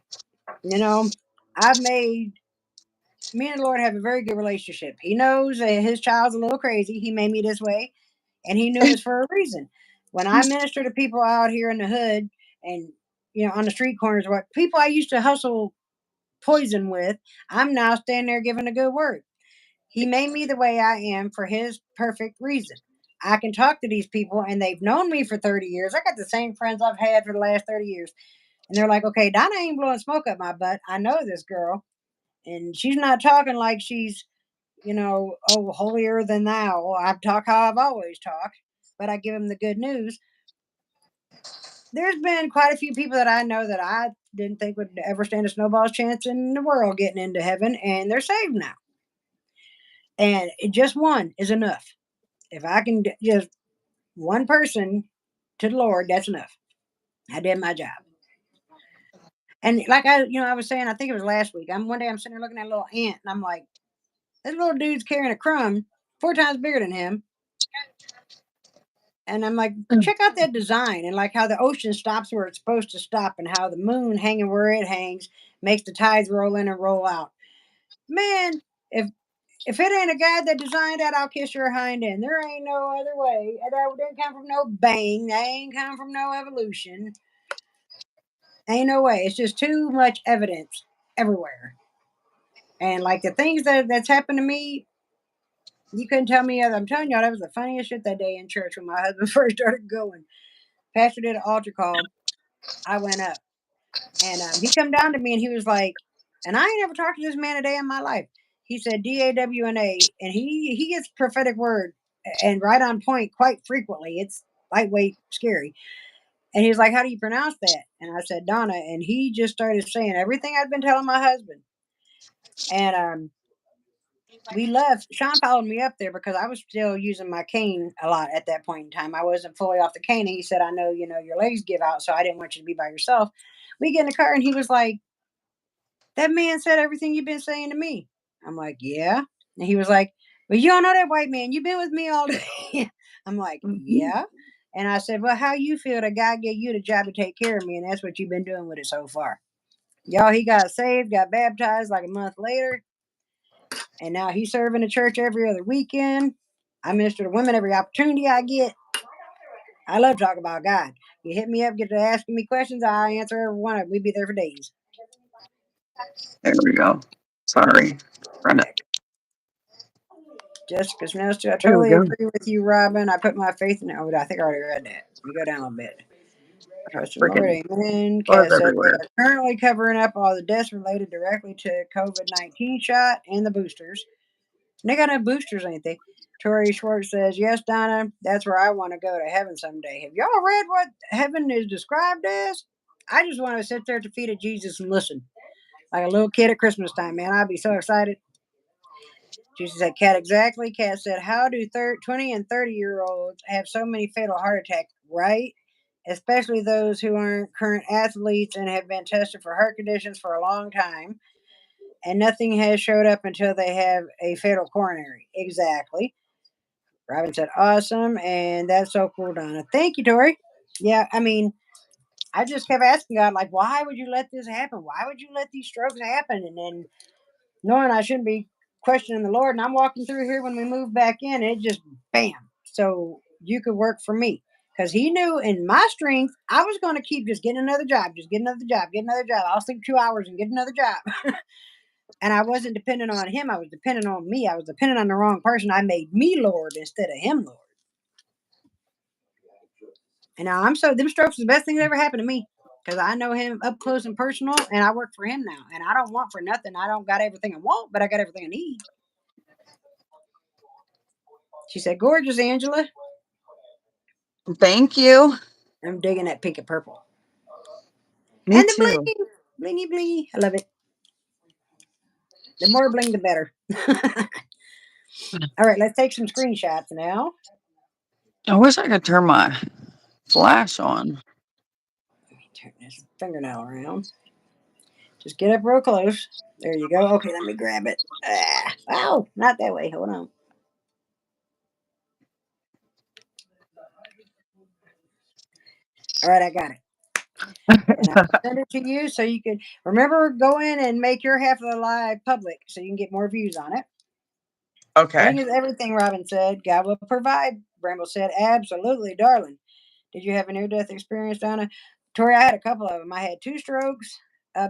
[SPEAKER 1] You know, I've made me and the Lord have a very good relationship. He knows that His child's a little crazy. He made me this way, and He knew it's for a reason. When I minister to people out here in the hood and on the street corners, what people I used to hustle poison with, I'm now standing there giving a good word. He made me the way I am for His perfect reason. I can talk to these people, and they've known me for 30 years. I got the same friends I've had for the last 30 years. And they're like, okay, Donna ain't blowing smoke up my butt. I know this girl. And she's not talking like she's, holier than thou. I talk how I've always talked, but I give them the good news. There's been quite a few people that I know that I didn't think would ever stand a snowball's chance in the world getting into heaven, and they're saved now. And just one is enough. If I can just one person to the Lord, that's enough. I did my job. And like I was saying, I think it was last week. One day I'm sitting there looking at a little ant, and I'm like, this little dude's carrying a crumb 4 times bigger than him. And I'm like, check out that design and like how the ocean stops where it's supposed to stop and how the moon hanging where it hangs makes the tides roll in and roll out. Man, if it ain't a guy that designed that, I'll kiss your hind end. There ain't no other way. That didn't come from no bang. That ain't come from no evolution. Ain't no way. It's just too much evidence everywhere. And like the things that's happened to me, you couldn't tell me other. I'm telling y'all, that was the funniest shit that day in church when my husband first started going. Pastor did an altar call. I went up, and he come down to me and he was like, and I ain't never talked to this man a day in my life. He said DAWNA, and he gets prophetic word and right on point quite frequently. It's lightweight scary. And he was like, how do you pronounce that? And I said, Donna. And he just started saying everything I'd been telling my husband. And we left. Sean followed me up there because I was still using my cane a lot at that point in time. I wasn't fully off the cane. And he said, I know, your legs give out, so I didn't want you to be by yourself. We get in the car and he was like, That man said everything you've been saying to me. I'm like, yeah. And he was like, well, you don't know that white man. You've been with me all day. I'm like,
[SPEAKER 2] Mhm.
[SPEAKER 1] yeah. And I said, well, how you feel that God gave you the job to take care of me, and that's what you've been doing with it so far. Y'all, he got saved, got baptized like a month later, and now he's serving the church every other weekend. I minister to women every opportunity I get. I love talking about God. You hit me up, get to asking me questions, I'll answer every one of them. We'd be there for days.
[SPEAKER 2] There we go. Sorry. Run it.
[SPEAKER 1] Jessica Snell, I
[SPEAKER 2] There we
[SPEAKER 1] totally
[SPEAKER 2] go.
[SPEAKER 1] agree with you, Robin. I put my faith in it. Oh, I think I already read that. You go down a little bit. Trust in the Lord,
[SPEAKER 2] Freaking
[SPEAKER 1] amen.
[SPEAKER 2] buzz
[SPEAKER 1] Kat said they
[SPEAKER 2] everywhere.
[SPEAKER 1] are currently covering up all the deaths related directly to COVID-19 shot and the boosters. And they got no boosters, ain't they? Tori Schwartz says, yes, Donna, that's where I want to go to heaven someday. Have y'all read what heaven is described as? I just want to sit there at the feet of Jesus and listen. Like a little kid at Christmas time, man. I'd be so excited. She said, Kat, exactly. Kat said, how do 20 and 30-year-olds have so many fatal heart attacks, right? Especially those who aren't current athletes and have been tested for heart conditions for a long time. And nothing has showed up until they have a fatal coronary. Exactly. Robin said, awesome. And that's so cool, Donna. Thank you, Tori. Yeah, I mean, I just kept asking God, like, why would you let this happen? Why would you let these strokes happen? And then knowing I shouldn't be questioning the Lord. And I'm walking through here when we moved back in, and it just bam. So you could work for me. Because he knew in my strength, I was going to keep just getting another job, just get another job, get another job. I'll sleep 2 hours and get another job. And I wasn't dependent on him. I was dependent on me. I was dependent on the wrong person. I made me Lord instead of him Lord. And now them strokes is the best thing that ever happened to me. Because I know him up close and personal, and I work for him now. And I don't want for nothing. I don't got everything I want, but I got everything I need. She said, gorgeous, Angela.
[SPEAKER 2] Thank you.
[SPEAKER 1] I'm digging that pink and purple.
[SPEAKER 2] Me
[SPEAKER 1] And the
[SPEAKER 2] too.
[SPEAKER 1] bling. Blingy blingy. I love it. The more bling, the better. All right, let's take some screenshots now.
[SPEAKER 2] I wish I could turn my flash on.
[SPEAKER 1] Let me turn this fingernail around. Just get up real close. There you go. Okay, let me grab it. Oh, not that way. Hold on. All right, I got it. And I'll send it to you so you can remember go in and make your half of the live public so you can get more views on it.
[SPEAKER 2] Okay.
[SPEAKER 1] Bling is everything, Robin said. God will provide. Bramble said, absolutely, darling. Did you have a near-death experience, Donna? Tori, I had a couple of them. I had two strokes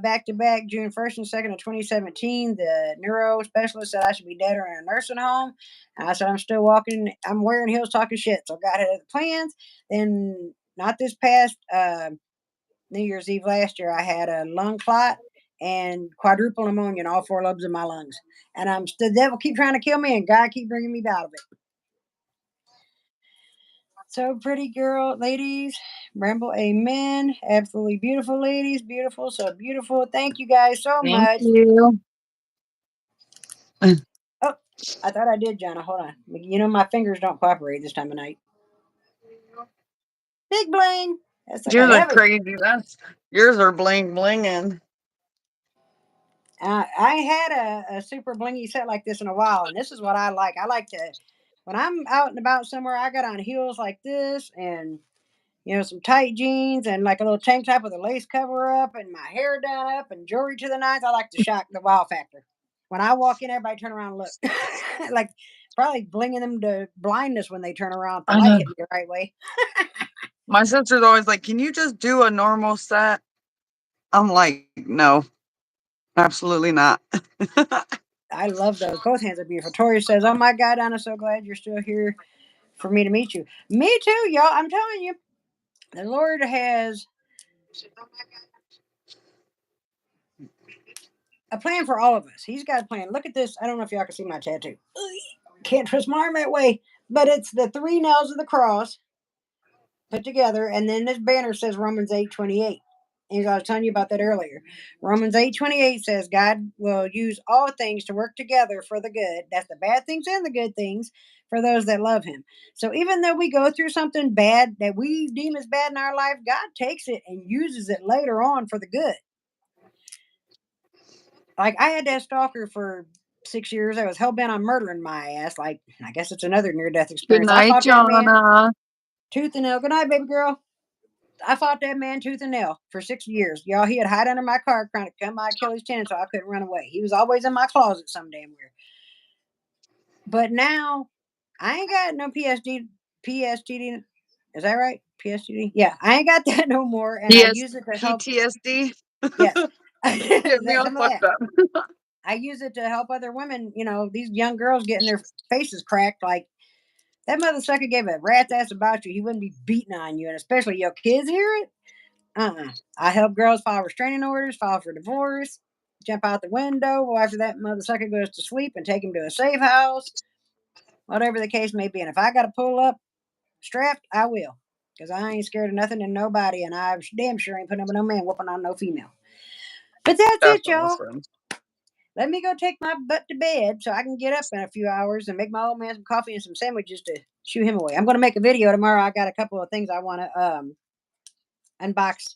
[SPEAKER 1] back to back, June 1st and 2nd of 2017. The neuro specialist said I should be dead or in a nursing home. And I said, I'm still walking. I'm wearing heels talking shit. So God had other plans. Then, not this past New Year's Eve last year, I had a lung clot and quadruple pneumonia in all four lobes of my lungs. And the devil keep trying to kill me, and God keep bringing me out of it. So pretty girl, ladies. Bramble, amen. Absolutely beautiful, ladies. Beautiful, so beautiful. Thank you guys so
[SPEAKER 2] Thank
[SPEAKER 1] much.
[SPEAKER 2] you.
[SPEAKER 1] Oh, I thought I did, Jonna. Hold on. You know, my fingers don't cooperate this time of night. Big bling. That's like a
[SPEAKER 2] Yours are
[SPEAKER 1] heavy.
[SPEAKER 2] crazy. Yours are bling blinging.
[SPEAKER 1] I ain't had a super blingy set like this in a while, and this is what I like. I like to, when I'm out and about somewhere, I got on heels like this and some tight jeans and like a little tank top with a lace cover up and my hair done up and jewelry to the nines. I like to shock the wow factor. When I walk in, everybody turn around and look. Like probably blinging them to blindness when they turn around if the
[SPEAKER 2] I
[SPEAKER 1] light
[SPEAKER 2] know.
[SPEAKER 1] hit me the right way.
[SPEAKER 2] My sister's always like, "Can you just do a normal set?" I'm like, "No, absolutely not."
[SPEAKER 1] I love those. Both hands are beautiful. Tori says, oh my God, I'm so glad you're still here for me to meet you. Me too, y'all. I'm telling you, the Lord has a plan for all of us. He's got a plan. Look at this. I don't know if y'all can see my tattoo. Can't twist my arm that way. But it's the three nails of the cross put together, and then this banner says Romans 8:28. And I was telling you about that earlier. Romans 8:28 says God will use all things to work together for the good. That's the bad things and the good things for those that love him. So even though we go through something bad that we deem as bad in our life, God takes it and uses it later on for the good. Like, I had that stalker for 6 years. I was hell bent on murdering my ass. Like, I guess it's another near death
[SPEAKER 2] Good
[SPEAKER 1] experience. I
[SPEAKER 2] night,
[SPEAKER 1] fought that man
[SPEAKER 2] Dawna.
[SPEAKER 1] tooth and nail. Good night, baby girl. I fought that man tooth and nail for 6 years. Y'all, he'd hide under my car trying to cut my Achilles tendon so I couldn't run away. He was always in my closet some damn where. But now, I ain't got no PSTD. Is that right? PSTD? Yeah, I ain't got that no more, and I
[SPEAKER 2] Yes,
[SPEAKER 1] use it to help.
[SPEAKER 2] PTSD.
[SPEAKER 1] Yes,
[SPEAKER 2] Get me all
[SPEAKER 1] some of that.
[SPEAKER 2] fucked up.
[SPEAKER 1] I use it to help other women. These young girls getting their faces cracked. Like, that mother sucker gave a rat's ass about you. He wouldn't be beating on you, and especially your kids hear it. I help girls file restraining orders, file for divorce, jump out the window after that mother sucker goes to sleep, and take him to a safe house, whatever the case may be. And if I got to pull up strapped, I will, because I ain't scared of nothing and nobody, and I damn sure ain't putting up with no man whooping on no female. But that's
[SPEAKER 2] That's
[SPEAKER 1] it, y'all.
[SPEAKER 2] awesome.
[SPEAKER 1] Let me go take my butt to bed so I can get up in a few hours and make my old man some coffee and some sandwiches to shoo him away. I'm going to make a video tomorrow. I got a couple of things I want to unbox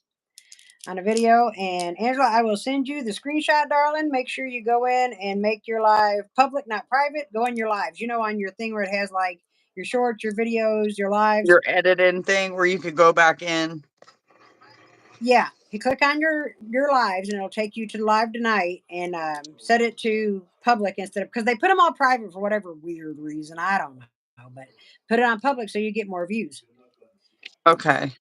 [SPEAKER 1] on a video. And Angela, I will send you the screenshot, darling. Make sure you go in and make your live public, not private. Go in your lives. On your thing where it has like your shorts, your videos, your lives.
[SPEAKER 2] Your editing thing where you could go back in.
[SPEAKER 1] Yeah, you click on your lives, and it'll take you to live tonight, and set it to public instead of, because they put them all private for whatever weird reason. I don't know, but put it on public so you get more views.
[SPEAKER 2] Okay.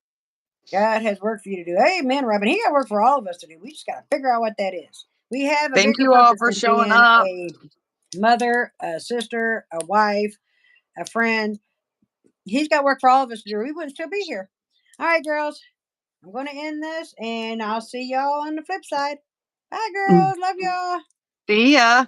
[SPEAKER 1] God has work for you to do. Amen, Robin. He got work for all of us to do. We just got to figure out what that is. We have a
[SPEAKER 2] Thank
[SPEAKER 1] bigger
[SPEAKER 2] you all
[SPEAKER 1] purpose
[SPEAKER 2] for
[SPEAKER 1] than
[SPEAKER 2] showing
[SPEAKER 1] being
[SPEAKER 2] up.
[SPEAKER 1] a mother, a sister, a wife, a friend. He's got work for all of us to do. We wouldn't still be here. All right, girls. I'm going to end this, and I'll see y'all on the flip side. Bye, girls. Love y'all.
[SPEAKER 2] See ya.